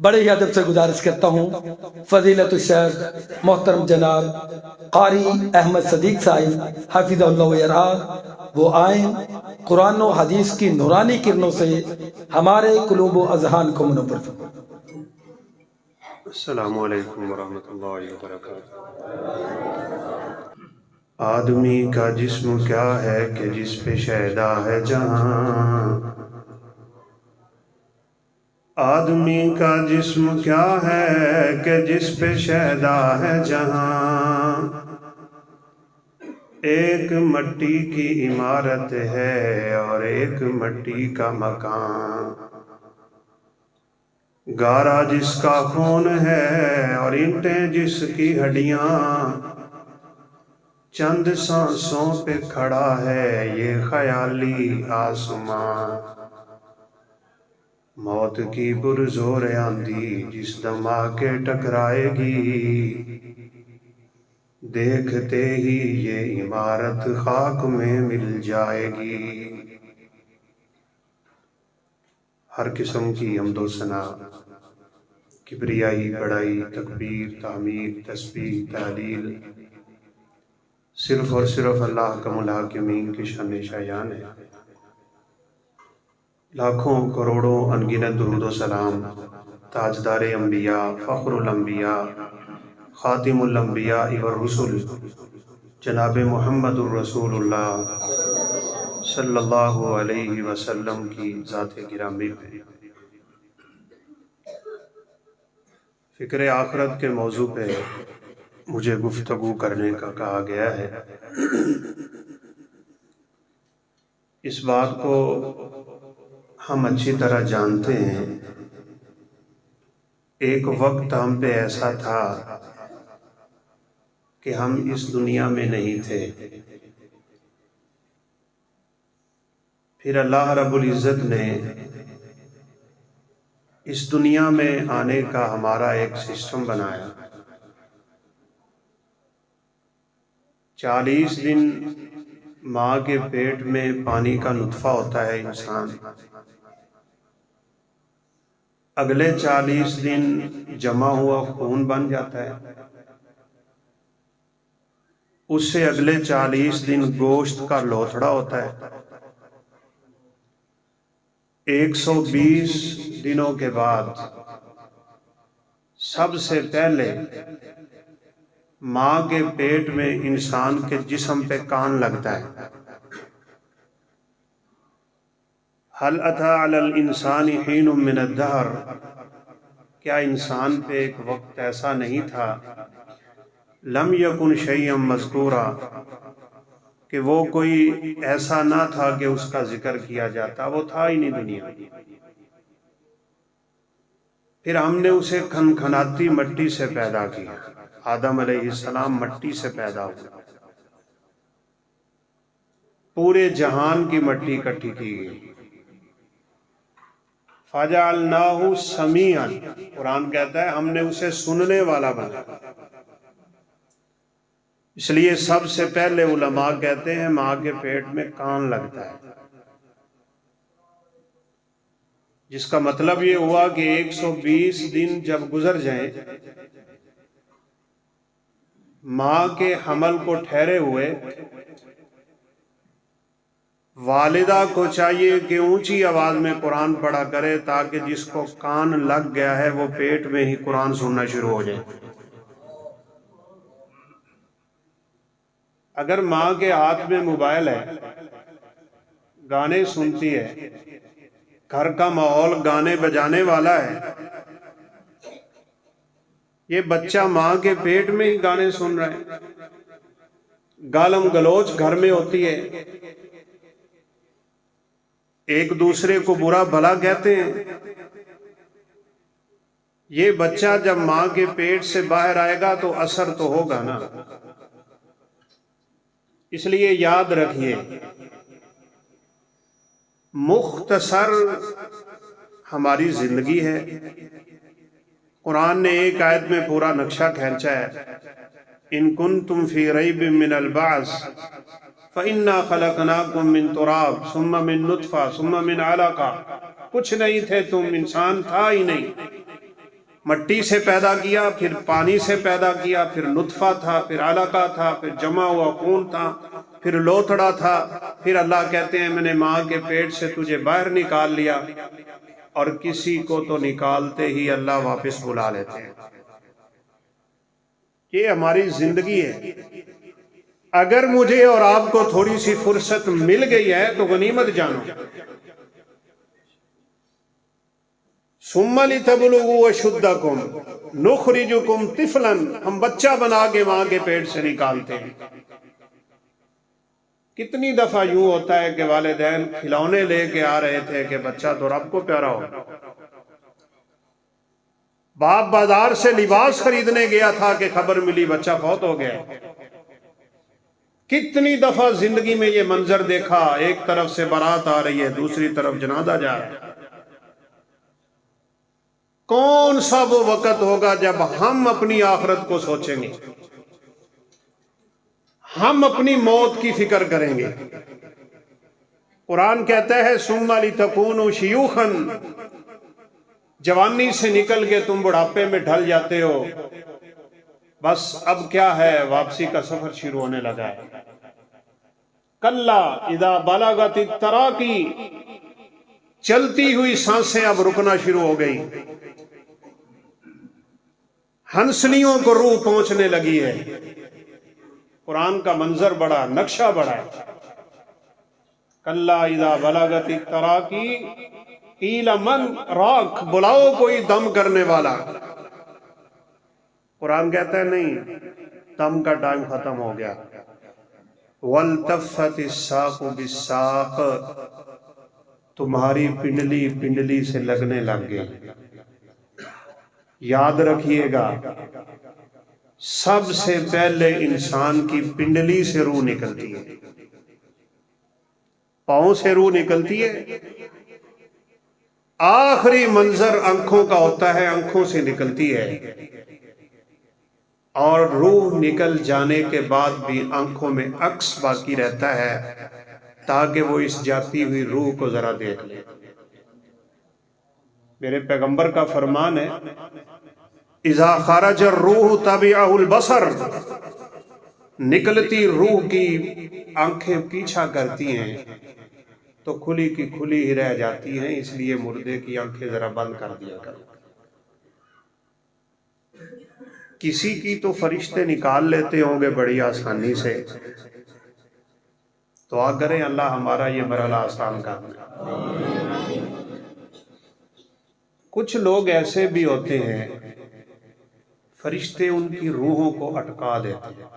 بڑے ہی ادب سے گزارش کرتا ہوں فضیلت الشیخ محترم جناب قاری احمد صدیق صاحب حافظ اللہ ویرحمہ وہ آئیں قرآن و حدیث کی نورانی کرنوں سے ہمارے قلوب و اذہان کو منور فرمائیں۔ السلام علیکم ورحمۃ اللہ وبرکاتہ۔ آدمی کا جسم کیا ہے کہ جس پہ شیدا ہے جہاں، آدمی کا جسم کیا ہے کہ جس پہ شیدا ہے جہاں، ایک مٹی کی عمارت ہے اور ایک مٹی کا مکان، گارا جس کا خون ہے اور اینٹیں جس کی ہڈیاں، چند سانسوں پہ کھڑا ہے یہ خیالی آسمان، موت کی پرزور آندھی جس دم آ کے ٹکرائے گی، دیکھتے ہی یہ عمارت خاک میں مل جائے گی۔ ہر قسم کی حمد و ثنا، کبریائی، بڑائی، تکبیر، تعمیر، تسبیح، تہلیل صرف اور صرف اللہ کا الحاکمین کی شان شایان ہے۔ لاکھوں کروڑوں انگنت درود و سلام تاجدار انبیاء، فخر الانبیاء، خاتم الانبیاء والرسل جناب محمد الرسول اللہ صلی اللہ علیہ وسلم کی ذات گرامی پہ۔ فکر آخرت کے موضوع پہ مجھے گفتگو کرنے کا کہا گیا ہے۔ اس بات کو ہم اچھی طرح جانتے ہیں، ایک وقت ہم پہ ایسا تھا کہ ہم اس دنیا میں نہیں تھے، پھر اللہ رب العزت نے اس دنیا میں آنے کا ہمارا ایک سسٹم بنایا۔ 40 دن ماں کے پیٹ میں پانی کا نطفہ ہوتا ہے انسان، اگلے 40 دن جمع ہوا خون بن جاتا ہے، اس سے اگلے 40 دن گوشت کا لوتھڑا ہوتا ہے، 120 دنوں کے بعد سب سے پہلے ماں کے پیٹ میں انسان کے جسم پہ کان لگتا ہے۔ هل اتى على الانسان حين من الدهر، کیا انسان پہ ایک وقت ایسا نہیں تھا لم یکن شیئا مذکورا کہ وہ کوئی ایسا نہ تھا کہ اس کا ذکر کیا جاتا، وہ تھا ہی نہیں دنیا۔ پھر ہم نے اسے کھنکھناتی مٹی سے پیدا کیا، آدم علیہ السلام مٹی سے پیدا ہوئے، پورے جہان کی مٹی اکٹھی کی گئی۔ فَجَعَلْنَاهُ سَمِيعًا، قرآن کہتا ہے ہم نے اسے سننے والا بنا۔ اس لیے سب سے پہلے علماء کہتے ہیں ماں کے پیٹ میں کان لگتا ہے، جس کا مطلب یہ ہوا کہ 120 دن جب گزر جائیں ماں کے حمل کو ٹھہرے ہوئے، والدہ کو چاہیے کہ اونچی آواز میں قرآن پڑھا کرے تاکہ جس کو کان لگ گیا ہے وہ پیٹ میں ہی قرآن سننا شروع ہو جائے۔ اگر ماں کے ہاتھ میں موبائل ہے، گانے سنتی ہے، گھر کا ماحول گانے بجانے والا ہے، یہ بچہ ماں کے پیٹ میں ہی گانے سن رہے ہیں، گالم گلوچ گھر میں ہوتی ہے، ایک دوسرے کو برا بھلا کہتے ہیں، یہ بچہ جب ماں کے پیٹ سے باہر آئے گا تو اثر تو ہوگا نا۔ اس لیے یاد رکھیے، مختصر ہماری زندگی ہے۔ قرآن نے ایک آیت میں پورا نقشہ کھینچا ہے، ان کنتم فی ریب من البعث فَإِنَّا خَلَقْنَاكُم مِّن تُرَابٍ ثُمَّ مِّن نُطْفَةٍ ثُمَّ مِّنْ عَلَقَةٍ، کچھ نہیں تھے تم، انسان تھا ہی نہیں، مٹی سے پیدا کیا، پھر پانی سے پیدا کیا، پھر نطفہ تھا، پھر علقہ تھا، پھر جمع ہوا خون تھا، پھر لوتھڑا تھا، پھر اللہ کہتے ہیں میں نے ماں کے پیٹ سے تجھے باہر نکال لیا، اور کسی کو تو نکالتے ہی اللہ واپس بلا لیتے ہیں۔ یہ ہماری زندگی ہے۔ اگر مجھے اور آپ کو تھوڑی سی فرصت مل گئی ہے تو غنیمت جانو۔ ثم لتبلغوا اشدکم نخرجکم طفلا، ہم بچہ بنا کے ماں کے پیٹ سے نکالتے ہیں۔ کتنی دفعہ یوں ہوتا ہے کہ والدین کھلونے لے کے آ رہے تھے کہ بچہ تو رب کو پیارا ہو، باپ بازار سے لباس خریدنے گیا تھا کہ خبر ملی بچہ فوت ہو گیا۔ کتنی دفعہ زندگی میں یہ منظر دیکھا، ایک طرف سے بارات آ رہی ہے، دوسری طرف جنازہ جا رہا ہے۔ کون سا وہ وقت ہوگا جب ہم اپنی آخرت کو سوچیں گے، ہم اپنی موت کی فکر کریں گے؟ قرآن کہتا ہے ثم لتکونوا شیوخا، جوانی سے نکل کے تم بڑھاپے میں ڈھل جاتے ہو، بس اب کیا ہے، واپسی کا سفر شروع ہونے لگا ہے۔ کلا اذا بلغت التراقی، چلتی ہوئی سانسیں اب رکنا شروع ہو گئی، ہنسلیوں کو روح پہنچنے لگی ہے۔ قرآن کا منظر بڑا، نقشہ بڑا ہے۔ کلا اذا بلغت التراقی قیل من راق، بلاؤ کوئی دم کرنے والا۔ قرآن کہتا ہے نہیں، دم کا ٹائم ختم ہو گیا۔ والتفت الساق بالساق، تمہاری پنڈلی پنڈلی سے لگنے لگ گئی۔ یاد رکھیے گا، سب سے پہلے انسان کی پنڈلی سے روح نکلتی ہے، پاؤں سے روح نکلتی ہے۔ آخری منظر آنکھوں کا ہوتا ہے، آنکھوں سے نکلتی ہے، اور روح نکل جانے کے بعد بھی آنکھوں میں عکس باقی رہتا ہے تاکہ وہ اس جاتی ہوئی روح کو ذرا دیکھ لے۔ میرے پیغمبر کا فرمان ہے اذا خرج الروح تبعہ البصر، نکلتی روح کی آنکھیں پیچھا کرتی ہیں تو کھلی کی کھلی ہی رہ جاتی ہیں، اس لیے مردے کی آنکھیں ذرا بند کر دیا کرو۔ کسی کی تو فرشتے نکال لیتے ہوں گے بڑی آسانی سے، دعا کریں اللہ ہمارا یہ مرحلہ آسان کر دے۔ کچھ لوگ ایسے بھی ہوتے ہیں فرشتے ان کی روحوں کو اٹکا دیتے ہیں۔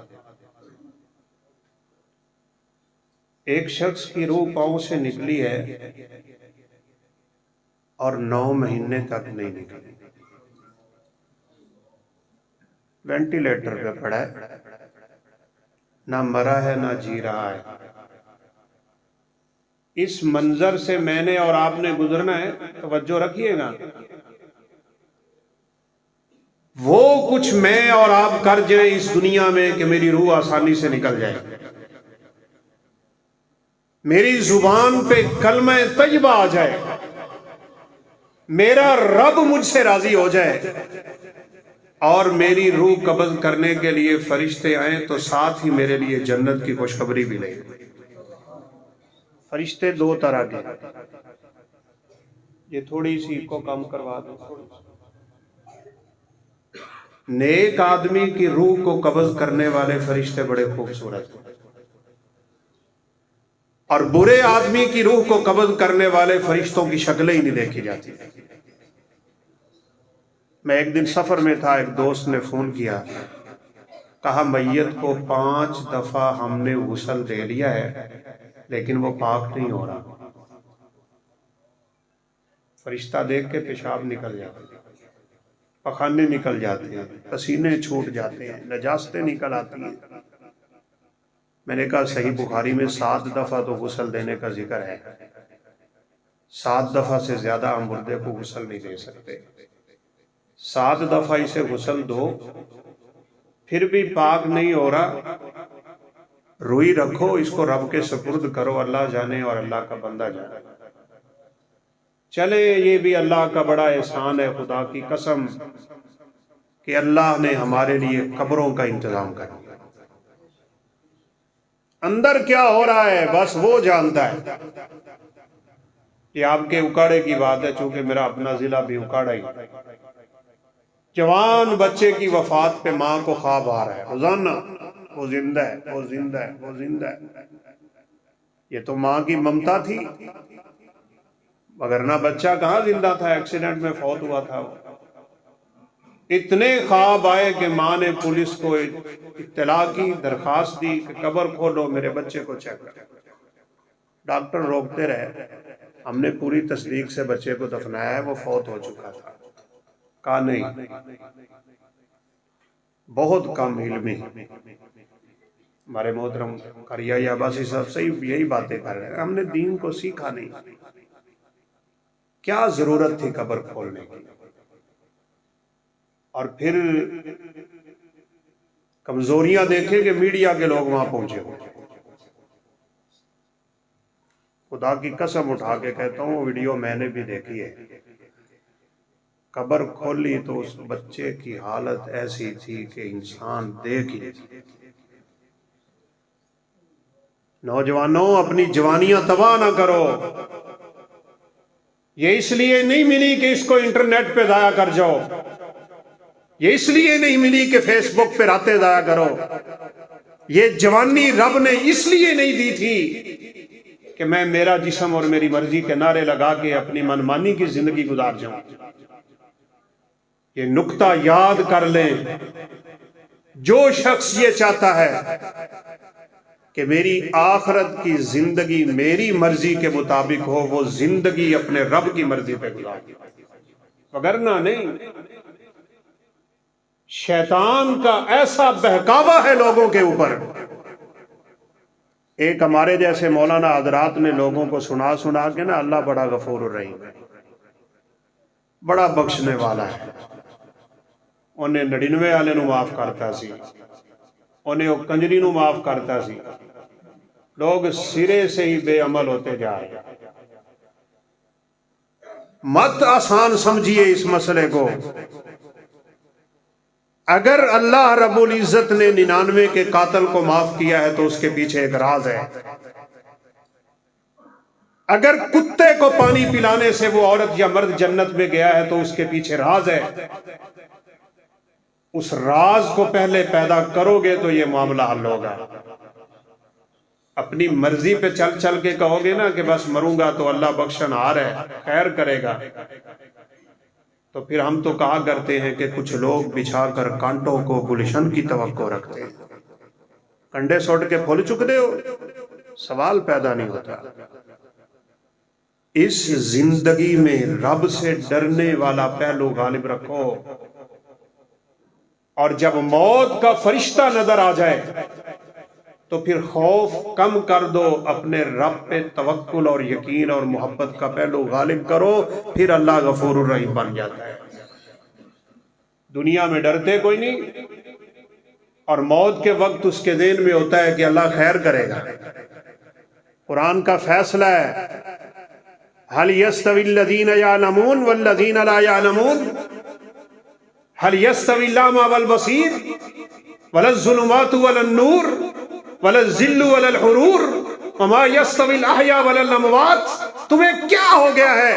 ایک شخص کی روح پاؤں سے نکلی ہے اور 9 مہینے تک نہیں نکلی، وینٹیلیٹر پہ پڑا ہے، نہ مرا ہے نہ جی رہا ہے۔ اس منظر سے میں نے اور آپ نے گزرنا ہے، توجہ رکھیے گا۔ وہ کچھ میں اور آپ کر جائیں اس دنیا میں کہ میری روح آسانی سے نکل جائے، میری زبان پہ کلمہ طیبہ آ جائے، میرا رب مجھ سے راضی ہو جائے، اور میری روح قبض کرنے کے لیے فرشتے آئیں تو ساتھ ہی میرے لیے جنت کی خوشخبری بھی لیں۔ فرشتے 2 طرح کے، یہ تھوڑی سی کو کم کروا دو۔ نیک آدمی کی روح کو قبض کرنے والے فرشتے بڑے خوبصورت ہیں، اور برے آدمی کی روح کو قبض کرنے والے فرشتوں کی شکلیں ہی نہیں دیکھی جاتی۔ میں ایک دن سفر میں تھا، ایک دوست نے فون کیا، کہا میت کو 5 دفعہ ہم نے غسل دے لیا ہے لیکن وہ پاک نہیں ہو رہا۔ فرشتہ دیکھ کے پیشاب نکل جاتے ہیں، پخانے نکل جاتے ہیں، پسینے چھوٹ جاتے ہیں، نجاستیں نکل آتی ہیں۔ میں نے کہا صحیح بخاری میں 7 دفعہ تو غسل دینے کا ذکر ہے، 7 دفعہ سے زیادہ ہم مردے کو غسل نہیں دے سکتے۔ 7 دفعہ اسے غسل دو، پھر بھی پاک نہیں ہو رہا، روئی رکھو، اس کو رب کے سپرد کرو، اللہ جانے اور اللہ کا بندہ جانے۔ چلے یہ بھی اللہ کا بڑا احسان ہے، خدا کی قسم کہ اللہ نے ہمارے لیے قبروں کا انتظام کر دیا۔ اندر کیا ہو رہا ہے بس وہ جانتا ہے۔ یہ آپ کے اکاڑے کی بات ہے، چونکہ میرا اپنا ضلع بھی اکاڑا ہی۔ جوان بچے کی وفات پہ ماں کو خواب آ رہا ہے روزانہ، وہ زندہ ہے، وہ زندہ ہے، وہ زندہ ہے۔ یہ تو ماں کی ممتا تھی، وگرنہ بچہ کہاں زندہ تھا، ایکسیڈنٹ میں فوت ہوا تھا وہ۔ اتنے خواب آئے کہ ماں نے پولیس کو اطلاع کی، درخواست دی کہ قبر کھولو، میرے بچے کو چیک کرو۔ ڈاکٹر روکتے رہے، ہم نے پوری تصدیق سے بچے کو دفنایا ہے، وہ فوت ہو چکا تھا۔ کہا نہیں، بہت کم علمی ہمارے محترم قریہ عباسی صاحب صحیح یہی باتیں کر رہے ہیں، ہم نے دین کو سیکھا نہیں۔ کیا ضرورت تھی قبر کھولنے کی؟ اور پھر کمزوریاں دیکھیں کہ میڈیا کے لوگ وہاں پہنچے ہوئے۔ خدا کی قسم اٹھا کے کہتا ہوں، وہ ویڈیو میں نے بھی دیکھی ہے۔ قبر کھولی تو اس بچے کی حالت ایسی تھی کہ انسان دیکھ ہی نہیں۔ نوجوانوں، اپنی جوانیاں تباہ نہ کرو۔ یہ اس لیے نہیں ملی کہ اس کو انٹرنیٹ پہ ضائع کر جاؤ، یہ اس لیے نہیں ملی کہ فیس بک پہ راتیں ضائع کرو۔ یہ جوانی رب نے اس لیے نہیں دی تھی کہ میں میرا جسم اور میری مرضی کے نعرے لگا کے اپنی منمانی کی زندگی گزار جاؤں۔ یہ نکتہ یاد کر لیں، جو شخص یہ چاہتا ہے کہ میری آخرت کی زندگی میری مرضی کے مطابق ہو، وہ زندگی اپنے رب کی مرضی پہ گزارے، وگرنہ نہیں۔ شیطان کا ایسا بہکاوا ہے لوگوں کے اوپر۔ ایک ہمارے جیسے مولانا حضرات نے لوگوں کو سنا کے نا، اللہ بڑا غفور الرحیم ہے، بڑا بخشنے والا ہے، انہیں 99 والے نو معاف کرتا سی، انہیں وہ کنجری نو معاف کرتا سی۔ لوگ سرے سے ہی بے عمل ہوتے جا رہے ہیں۔ مت آسان سمجھیے اس مسئلے کو۔ اگر اللہ رب العزت نے 99 کے قاتل کو معاف کیا ہے تو اس کے پیچھے ایک راز ہے۔ اگر کتے کو پانی پلانے سے وہ عورت یا مرد جنت میں گیا ہے تو اس کے پیچھے راز ہے۔ اس راز کو پہلے پیدا کرو گے تو یہ معاملہ حل ہوگا۔ اپنی مرضی پہ چل چل کے کہو گے نا کہ بس مروں گا تو اللہ بخشنہار ہے، خیر کرے گا، تو پھر ہم تو کہا کرتے ہیں کہ کچھ لوگ بچھا کر کانٹوں کو گلشن کی توقع رکھتے ہیں۔ کنڈے سوٹ کے پھول چکتے ہو، سوال پیدا نہیں ہوتا۔ اس زندگی میں رب سے ڈرنے والا پہلو غالب رکھو، اور جب موت کا فرشتہ نظر آ جائے تو پھر خوف کم کر دو، اپنے رب پہ توکل اور یقین اور محبت کا پہلو غالب کرو، پھر اللہ غفور الرحیم بن جاتا ہے۔ دنیا میں ڈرتے کوئی نہیں، اور موت کے وقت اس کے ذہن میں ہوتا ہے کہ اللہ خیر کرے گا۔ قرآن کا فیصلہ ہے، هل يستوي الذين يعلمون والذين لا يعلمون هل يستوي الأعمى والبصير ولا الظلمات ولا النور ولا الظل ولا الحرور وما يستوي الأحياء ولا الأموات۔ تمہیں کیا ہو گیا ہے؟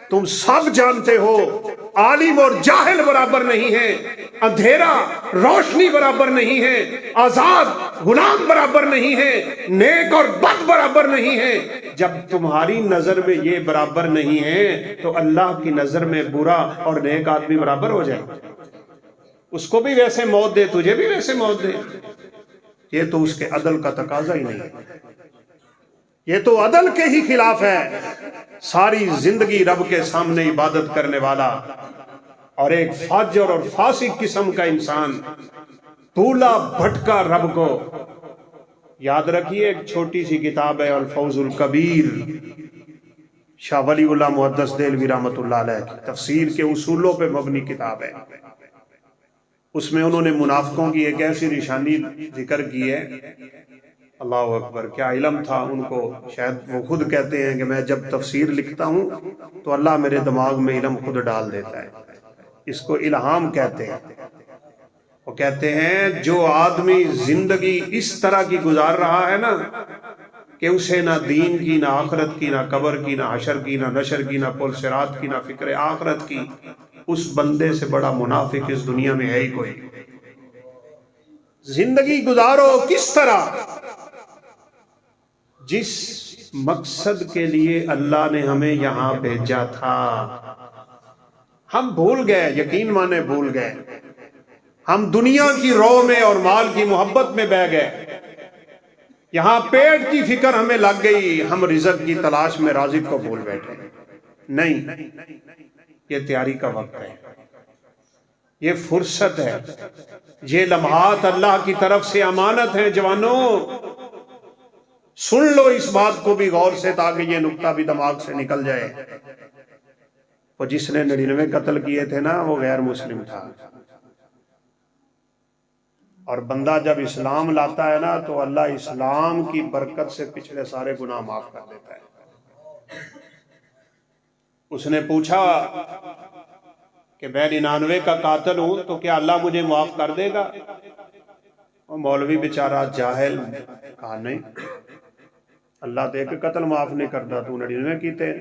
تم سب جانتے ہو عالم اور جاہل برابر نہیں ہیں، اندھیرا روشنی برابر نہیں ہے، آزاد غلام برابر نہیں ہے، نیک اور بد برابر نہیں ہے۔ جب تمہاری نظر میں یہ برابر نہیں ہے تو اللہ کی نظر میں برا اور نیک آدمی برابر ہو جائے، اس کو بھی ویسے موت دے، تجھے بھی ویسے موت دے۔ یہ تو اس کے عدل کا تقاضا ہی نہیں ہے، یہ تو عدل کے ہی خلاف ہے۔ ساری زندگی رب کے سامنے عبادت کرنے والا اور ایک فاجر اور فاسق قسم کا انسان تولا بھٹکا رب کو۔ یاد رکھیے، ایک چھوٹی سی کتاب ہے الفوز الکبیر، شاہ ولی اللہ محدث دہلوی رحمۃ اللہ علیہ کی تفسیر کے اصولوں پہ مبنی کتاب ہے۔ اس میں انہوں نے منافقوں کی ایک ایسی نشانی ذکر کی ہے اللہ اکبر، کیا علم تھا ان کو. شاید وہ خود کہتے ہیں کہ میں جب تفسیر لکھتا ہوں تو اللہ میرے دماغ میں علم خود ڈال دیتا ہے. اس کو الہام کہتے ہیں. وہ کہتے ہیں جو آدمی زندگی اس طرح کی گزار رہا ہے نا کہ اسے نہ دین کی، نہ آخرت کی، نہ قبر کی، نہ حشر کی، نہ نشر کی، نہ پل صراط کی، نہ فکر آخرت کی، اس بندے سے بڑا منافق اس دنیا میں ہے ہی کوئی. زندگی گزارو کس طرح؟ جس مقصد کے لیے اللہ نے ہمیں یہاں بھیجا تھا. ہم بھول گئے، یقین مانے بھول گئے. ہم دنیا کی رو میں اور مال کی محبت میں بہ گئے. یہاں پیٹ کی فکر ہمیں لگ گئی، ہم رزق کی تلاش میں رازق کو بھول بیٹھے. نہیں، یہ تیاری کا وقت ہے، یہ فرصت ہے، یہ لمحات اللہ کی طرف سے امانت ہیں. جوانوں سن لو اس بات کو بھی غور سے تاکہ یہ نکتہ بھی دماغ سے نکل جائے. وہ جس نے 99 قتل کیے تھے نا وہ غیر مسلم تھا. اور بندہ جب اسلام لاتا ہے نا تو اللہ اسلام کی برکت سے پچھلے سارے گناہ معاف کر دیتا ہے. اس نے پوچھا کہ میں 99 کا قاتل ہوں تو کیا اللہ مجھے معاف کر دے گا؟ وہ مولوی بیچارہ جاہل کہا نہیں، اللہ تو ایک قتل معاف نہیں کرتا، تو 99 کیتے.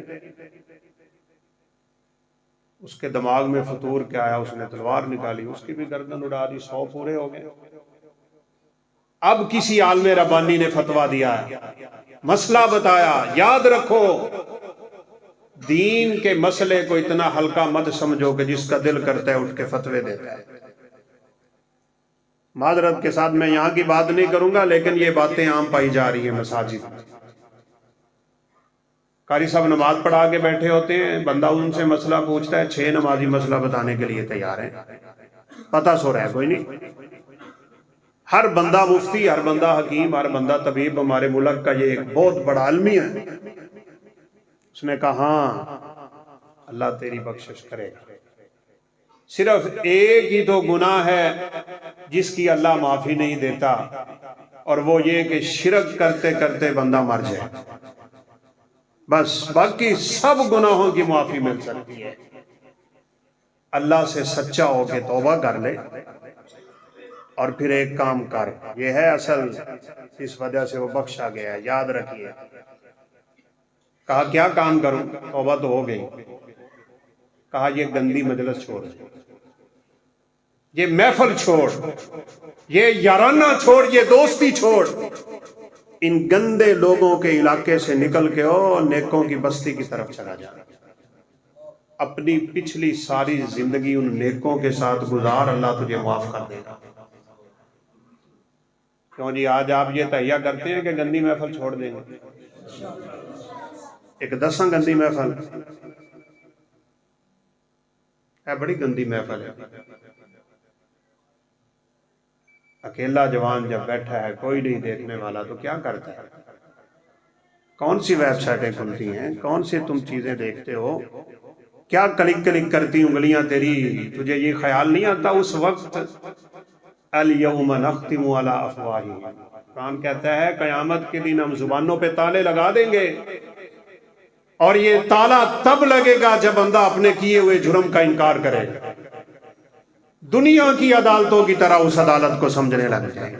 اس کے دماغ میں فطور کیا آیا، اس نے تلوار نکالی، اس کی بھی گردن اڑا دی. 100 پورے ہو گئے. اب کسی عالم ربانی نے فتویٰ دیا، مسئلہ بتایا. یاد رکھو دین کے مسئلے کو اتنا ہلکا مت سمجھو کہ جس کا دل کرتا ہے اٹھ کے فتوے دیتا ہے. معذرت کے ساتھ میں یہاں کی بات نہیں کروں گا، لیکن یہ باتیں عام پائی جا رہی ہیں مساجد میں. قاری صاحب نماز پڑھا کے بیٹھے ہوتے ہیں، بندہ ان سے مسئلہ پوچھتا ہے، 6 نمازی مسئلہ بتانے کے لیے تیار ہیں. پتہ سو رہا ہے کوئی نہیں. ہر بندہ مفتی، ہر بندہ حکیم، ہر بندہ طبیب. ہمارے ملک کا یہ ایک بہت بڑا عالمی ہے. اس نے کہا ہاں اللہ تیری بخشش کرے. صرف ایک ہی تو گناہ ہے جس کی اللہ معافی نہیں دیتا، اور وہ یہ کہ شرک کرتے کرتے بندہ مر جائے. بس باقی سب گناہوں کی معافی مل سکتی ہے. اللہ سے سچا ہو کے توبہ کر لے اور پھر ایک کام کر. یہ ہے اصل اس وجہ سے وہ بخشا گیا ہے، یاد رکھیے. کہا کیا کام کروں؟ توبہ تو ہو گئی. کہا یہ گندی مجلس چھوڑ، یہ محفل چھوڑ، یہ یارانہ چھوڑ، یہ دوستی چھوڑ. ان گندے لوگوں کے علاقے سے نکل کے نیکوں کی بستی کی طرف چلا جا. اپنی پچھلی ساری زندگی ان نیکوں کے ساتھ گزار، اللہ تجھے معاف کر دے گا. کیوں جی آج آپ یہ تہیہ کرتے ہیں کہ گندی محفل چھوڑ دیں گے؟ ایک 10 گندی محفل ہے، بڑی گندی محفل ہے. اکیلا جوان جب بیٹھا ہے، کوئی نہیں دیکھنے والا، تو کیا کرتا ہے؟ کون سی ویب سائٹیں کھلتی ہیں، کون سی تم چیزیں دیکھتے ہو، کیا کلک کلک کرتی انگلیاں تیری؟ تجھے یہ خیال نہیں آتا اس وقت الیوم نختم علی افواہہم، قرآن کہتا ہے قیامت کے دن ہم زبانوں پہ تالے لگا دیں گے، اور یہ تالا تب لگے گا جب بندہ اپنے کیے ہوئے جرم کا انکار کرے گا. دنیا کی عدالتوں کی طرح اس عدالت کو سمجھنے لگ جائے.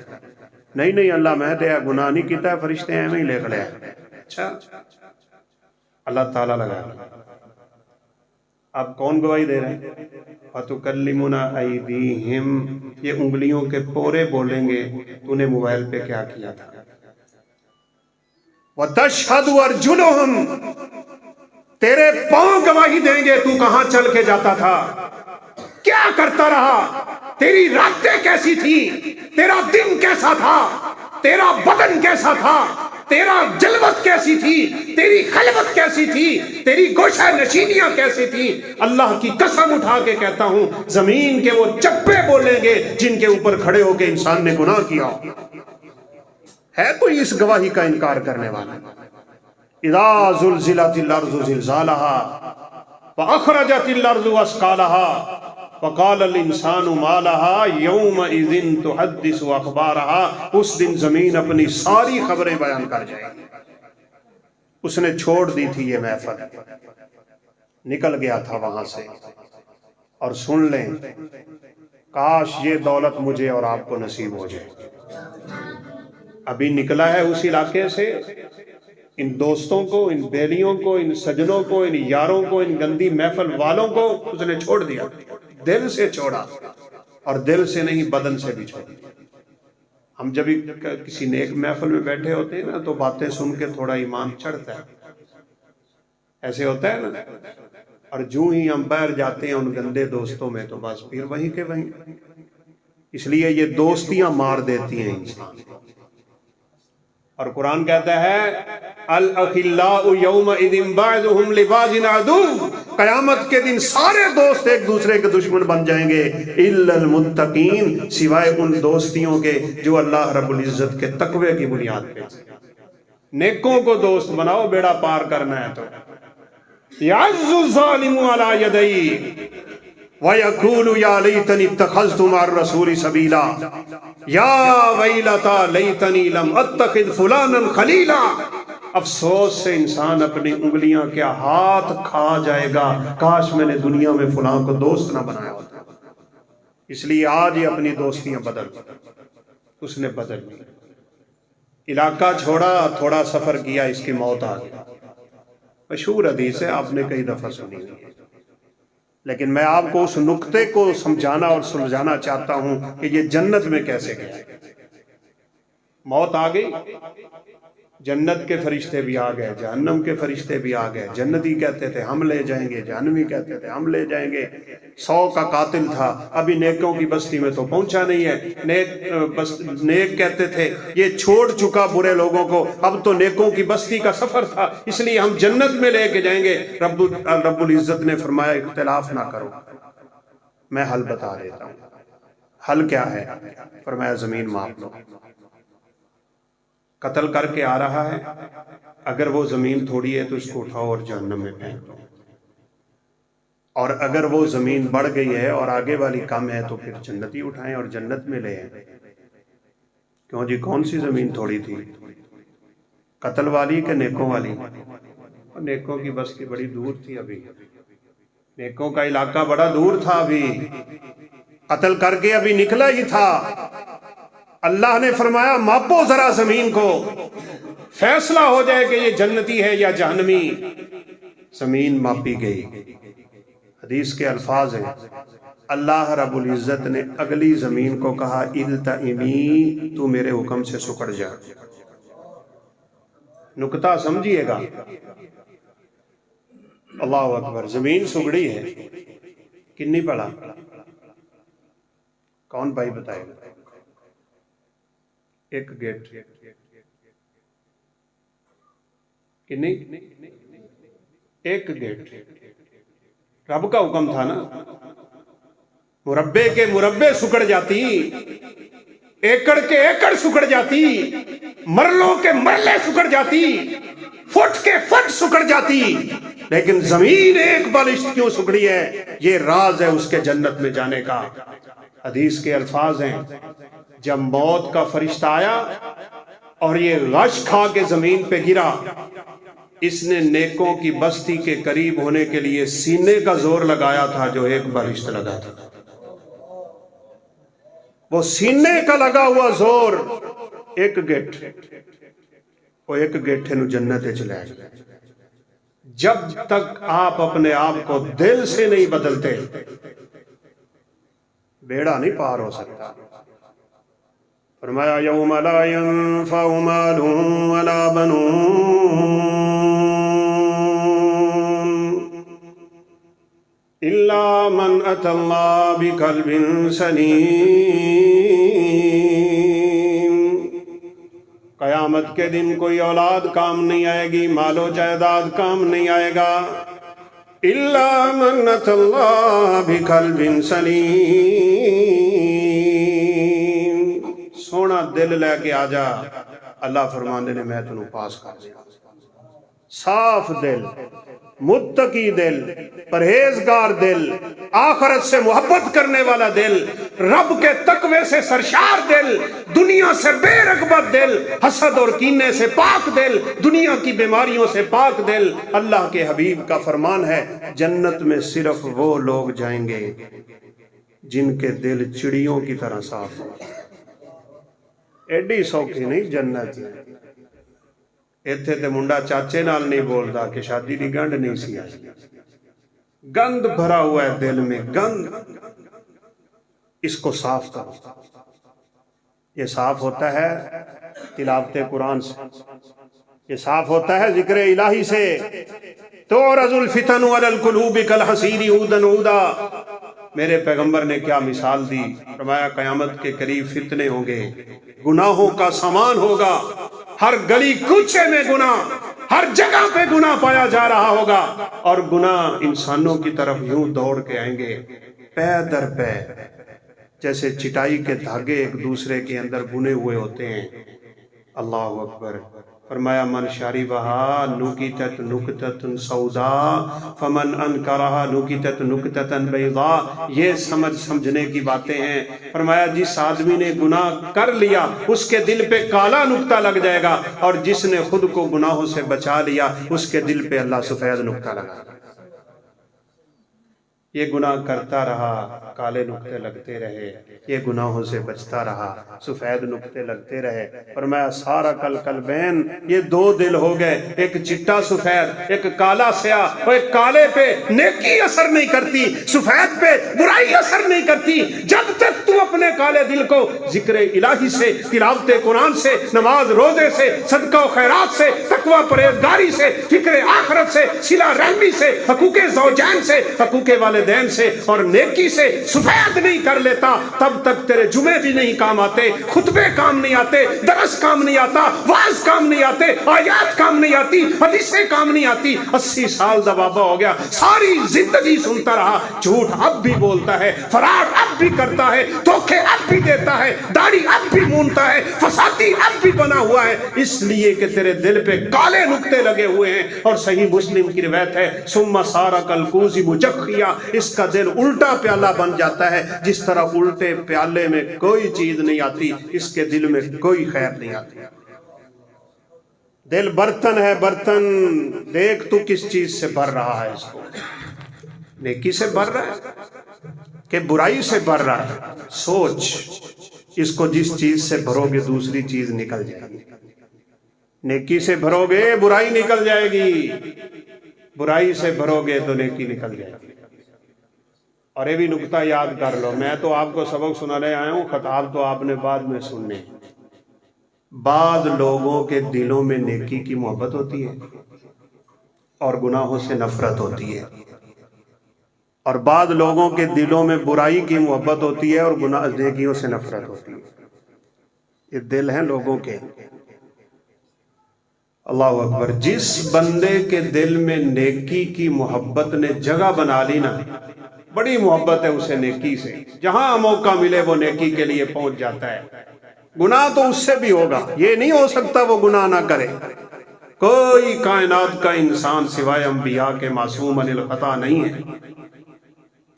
نہیں اللہ میں دیا گناہ نہیں کیتا ہے، فرشتے ہیں میں ہی لکھ لیا. اچھا اللہ تعالیٰ لگا. اب کون گواہی دے رہے ہیں؟ فَتُكَلِّمُنَا أَيْدِيهِمْ، یہ انگلیوں کے پورے بولیں گے تو نے موبائل پہ کیا کیا تھا. وَتَشْهَدُ أَرْجُلُهُمْ، تیرے پاؤں گواہی دیں گے تو کہاں چل کے جاتا تھا، کیا کرتا رہا، تیری راتیں کیسی تھی، تیرا دن کیسا تھا، تیرا بدن کیسا تھا، تیرا جلوت کیسی تھی، تیری خلوت کیسی تھی، تیری گوشہ نشینیاں کیسی تھی. اللہ کی قسم اٹھا کے کہتا ہوں زمین کے وہ چپے بولیں گے جن کے اوپر کھڑے ہو کے انسان نے گناہ کیا. ہے کوئی اس گواہی کا انکار کرنے والا؟ اذا زلزلت الارض زلزالها واخرجت الارض اثقالها وقال الانسان ما لها یومئذ تحدث اخبارها، اس دن زمین اپنی ساری خبریں بیان کر جائے گی۔ اس نے چھوڑ دی تھی یہ محفل، نکل گیا تھا وہاں سے، اور سن لیں کاش یہ دولت مجھے اور آپ کو نصیب ہو جائے۔ ابھی نکلا ہے اس علاقے سے، ان دوستوں کو، ان بیلیوں کو، ان سجنوں کو، ان یاروں کو، ان گندی محفل والوں کو اس نے چھوڑ دیا، دل سے چھوڑا، اور دل سے نہیں بدن سے بھی چھوڑا۔ ہم جب کسی نیک محفل میں بیٹھے ہوتے ہیں نا تو باتیں سن کے تھوڑا ایمان چڑھتا ہے، ایسے ہوتا ہے نا، اور جو ہی ہم باہر جاتے ہیں ان گندے دوستوں میں تو بس پھر وہیں کے وہیں۔ اس لیے یہ دوستیاں مار دیتی ہیں انسان، اور قرآن کہتا ہے الاخلاء یومئذ بعضهم لبعض عدو، قیامت کے دن سارے دوست ایک دوسرے کے دشمن بن جائیں گے، الا المتقین، سوائے ان دوستیوں کے جو اللہ رب العزت کے تقوی کی بنیاد پہ۔ نیکوں کو دوست بناؤ، بیڑا پار کرنا ہے تو۔ یعز الظالم علی یدی وَيَقُولُ يَا لَيْتَنِي اتَّخَذْتُ مَعَ الرَّسُولِ سَبِيلًا یا ویلتا لیتنی لم اتخذ فلانا خلیلا، افسوس سے انسان اپنی انگلیاں کیا ہاتھ کھا جائے گا، کاش میں نے دنیا میں فلاں کو دوست نہ بنایا ہوتا۔ اس لیے آج یہ اپنی دوستیاں بدل، اس نے بدل لی، علاقہ چھوڑا، تھوڑا سفر کیا، اس کی موت آ گئی۔ مشہور حدیث ہے، آپ نے کئی دفعہ سنی ہوئی ہے، لیکن میں آپ کو اس نقطے کو سمجھانا اور سلجھانا چاہتا ہوں کہ یہ جنت میں کیسے گیا۔ موت آ گئی، جنت کے فرشتے بھی آ گئے، جہنم کے فرشتے بھی آ گئے، جنتی کہتے تھے ہم لے جائیں گے، جہنمی کہتے تھے ہم لے جائیں گے۔ 100 کا قاتل تھا، ابھی نیکوں کی بستی میں تو پہنچا نہیں ہے، نیک کہتے تھے یہ چھوڑ چکا برے لوگوں کو، اب تو نیکوں کی بستی کا سفر تھا، اس لیے ہم جنت میں لے کے جائیں گے۔ رب العزت نے فرمایا اختلاف نہ کرو، میں حل بتا دیتا ہوں۔ حل کیا ہے؟ فرمایا زمین ماپ لو، قتل کر کے آ رہا ہے، اگر وہ زمین تھوڑی ہے تو اس کو اٹھاؤ اور جہنم میں پھینک دو، اور اگر وہ زمین بڑھ گئی ہے اور آگے والی کم ہے تو پھر جنتی اٹھائیں اور جنت میں لے آئیں۔ کیوں جی، کون سی زمین تھوڑی تھی، قتل والی کہ نیکوں والی؟ اور نیکوں کی بستی بڑی دور تھی، ابھی نیکوں کا علاقہ بڑا دور تھا، ابھی قتل کر کے ابھی نکلا ہی تھا۔ اللہ نے فرمایا ماپو ذرا زمین کو، فیصلہ ہو جائے کہ یہ جنتی ہے یا جہنمی۔ زمین ماپی گئی، حدیث کے الفاظ ہیں، اللہ رب العزت نے اگلی زمین کو کہا التئمی، تو میرے حکم سے سکڑ جا۔ نکتہ سمجھیے گا، اللہ اکبر، زمین سگڑی ہے، کنی پڑا؟ کون بھائی بتائے گا؟ ایک گیٹ کنی؟ ایک گیٹ، رب کا حکم تھا نا، مربع کے مربع سکڑ جاتی، ایکڑ کے ایکڑ سکڑ جاتی، مرلوں کے مرلے سکڑ جاتی، فٹ کے فٹ سکڑ جاتی، لیکن زمین ایک بالشت کیوں سکڑی ہے؟ یہ راز ہے اس کے جنت میں جانے کا۔ حدیث کے الفاظ ہیں، جب موت کا فرشتہ آیا اور یہ غش کھا کے زمین پہ گرا، اس نے نیکوں کی بستی کے قریب ہونے کے لیے سینے کا زور لگایا تھا جو ایک بالشت لگا تھا۔ وہ سینے کا لگا ہوا زور، ایک گیٹ، وہ ایک گیٹھے نو جنت چلے گئے۔ جب تک آپ اپنے آپ کو دل سے نہیں بدلتے، بیڑا نہیں پار ہو سکتا۔ فرمایا یوم لا ينفع مال ولا بنون الا من اتى الله بقلب سلیم۔ قیامت کے دن کوئی اولاد کام نہیں آئے گی، مال و جائیداد کام نہیں آئے گا، الا من اتى الله بقلب سلیم، سونا دل لے کے آ جا، اللہ فرمانے نے میں تنوں پاس کر دیا۔ صاف دل، متقی دل، پرہیزگار دل، آخرت سے محبت کرنے والا دل، رب کے تقوی سے سرشار دل، دنیا سے بے رغبت دل، حسد اور کینے سے پاک دل، دنیا کی بیماریوں سے پاک دل۔ اللہ کے حبیب کا فرمان ہے جنت میں صرف وہ لوگ جائیں گے جن کے دل چڑیوں کی طرح صاف ہوں۔ ایڈی سوکھی نہیں جنت، ایتھے تے منڈا چاچے نال نہیں بولدا کہ شادی دی گنڈ نہیں سی آئی۔ گند بھرا ہوا ہے دل میں، گند، اس کو صاف کرو۔ یہ صاف ہوتا ہے تلاوت قرآن سے، یہ صاف ہوتا ہے ذکر الہی سے۔ تُعْرَضُ الْفِتَنُ عَلَى الْقُلُوبِ كَالْحَصِيرِ عُودًا عُودًا۔ میرے پیغمبر نے کیا مثال دی، فرمایا قیامت کے قریب فتنے ہوں گے، گناہوں کا سامان ہوگا، ہر گلی کوچے میں گناہ، ہر جگہ پہ گناہ پایا جا رہا ہوگا، اور گناہ انسانوں کی طرف یوں دوڑ کے آئیں گے پے در پے، جیسے چٹائی کے دھاگے ایک دوسرے کے اندر بنے ہوئے ہوتے ہیں۔ اللہ اکبر۔ فرمایا من شربہا نکتت نکتت سودا فمن انکرہا نکتت نکتت بیضاء۔ یہ سمجھنے کی باتیں ہیں۔ فرمایا جس آدمی نے گناہ کر لیا اس کے دل پہ کالا نقطہ لگ جائے گا، اور جس نے خود کو گناہوں سے بچا لیا اس کے دل پہ اللہ سفید نقطہ لگا۔ یہ گناہ کرتا رہا، کالے نقطے لگتے رہے، یہ گناہوں سے بچتا رہا، سفید نقطے لگتے رہے۔ فرمایا سارا قلبین، یہ دو دل ہو گئے، ایک چٹا سفید، ایک کالا سیاہ۔ اور ایک کالے پہ نیکی اثر نہیں کرتی، سفید پہ برائی اثر نہیں کرتی، جب تک تو اپنے کالے دل کو ذکر الہی سے، تلاوت قرآن سے، نماز روزے سے، صدقہ و خیرات سے، تقوی پرہیزگاری سے، فکر آخرت سے، صلہ رحمی سے، حقوق زوجین سے، حقوق والدین سے اور نیکی سے سفید نہیں کر لیتا، تب تک تیرے جمعے بھی نہیں کام آتے، خطبے کام نہیں آتے، درس کام نہیں آتا، واعظ کام نہیں آتے، آیات کام نہیں آتی، حدیثیں کام نہیں آتی۔ 80 سال دا بابا ہو گیا، ساری زندگی سنتا رہا، جھوٹ اب بھی بولتا ہے، فراڈ اب بھی کرتا ہے، دھوکے اب بھی دیتا ہے، داڑھی اب بھی مونتا ہے، فسادی اب بھی بنا ہوا ہے، اس لیے کہ تیرے دل پہ کالے نقطے لگے ہوئے ہیں۔ اور صحیح مسلم کی روایت ہے ثم سار کالکوز مجخیا، اس کا دل الٹا پیالہ بن جاتا ہے، جس طرح الٹے پیالے میں کوئی چیز نہیں آتی، اس کے دل میں کوئی خیر نہیں آتی۔ دل برتن ہے، برتن، دیکھ تو کس چیز سے بھر رہا ہے، اس کو نیکی سے بھر رہا ہے کہ برائی سے بھر رہا ہے؟ سوچ، اس کو جس چیز سے بھرو گے دوسری چیز نکل جائے گی، نیکی سے بھرو گے برائی نکل جائے گی، برائی سے بھرو گے تو نیکی نکل جائے گی۔ اور یہ بھی نکتہ یاد کر لو، میں تو آپ کو سبق سنانے آیا ہوں، خطاب تو آپ نے بعد میں سننے۔ بعض لوگوں کے دلوں میں نیکی کی محبت ہوتی ہے اور گناہوں سے نفرت ہوتی ہے، اور بعض لوگوں کے دلوں میں برائی کی محبت ہوتی ہے اور نیکیوں سے نفرت ہوتی ہے۔ یہ دل ہیں لوگوں کے۔ اللہ اکبر۔ جس بندے کے دل میں نیکی کی محبت نے جگہ بنا لی نا، بڑی محبت ہے اسے نیکی سے، جہاں موقع ملے وہ نیکی کے لیے پہنچ جاتا ہے۔ گناہ تو اس سے بھی ہوگا، یہ نہیں ہو سکتا وہ گناہ نہ کرے۔ کوئی کائنات کا انسان سوائے انبیاء کے معصوم عن الخطا نہیں ہے،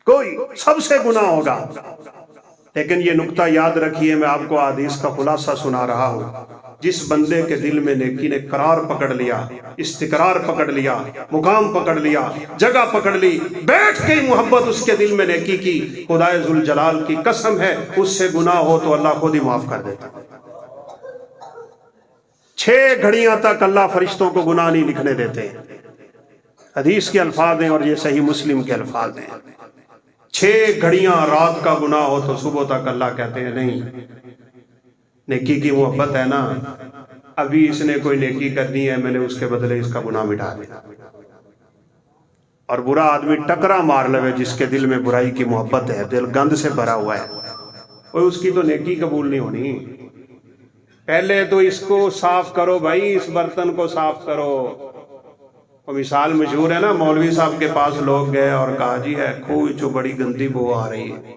کوئی، سب سے گناہ ہوگا۔ لیکن یہ نکتہ یاد رکھیے، میں آپ کو حدیث کا خلاصہ سنا رہا ہوں۔ جس بندے کے دل میں نیکی نے قرار پکڑ لیا، استقرار پکڑ لیا، مقام پکڑ لیا، جگہ پکڑ لی، بیٹھ کے محبت اس کے دل میں نیکی کی، خدائے ذوالجلال کی قسم ہے اس سے گناہ ہو تو اللہ خود ہی معاف کر دیتا۔ 6 گھڑیاں تک اللہ فرشتوں کو گناہ نہیں لکھنے دیتے، حدیث کے الفاظ ہیں اور یہ صحیح مسلم کے الفاظ ہیں۔ 6 گھڑیاں رات کا گناہ ہو تو صبح تک اللہ کہتے ہیں نہیں، نیکی کی محبت ہے نا، ابھی اس نے کوئی نیکی کرنی ہے، میں نے اس کے بدلے اس کا گناہ مٹا دیا۔ اور برا آدمی ٹکرا مار لے جس کے دل میں برائی کی محبت ہے، دل گند سے بھرا ہوا ہے، کوئی اس کی تو نیکی قبول نہیں ہونی۔ پہلے تو اس کو صاف کرو بھائی، اس برتن کو صاف کرو۔ وہ مثال مشہور ہے نا، مولوی صاحب کے پاس لوگ گئے اور کہا جی ہے کوئی جو بڑی گندی بو آ رہی ہے،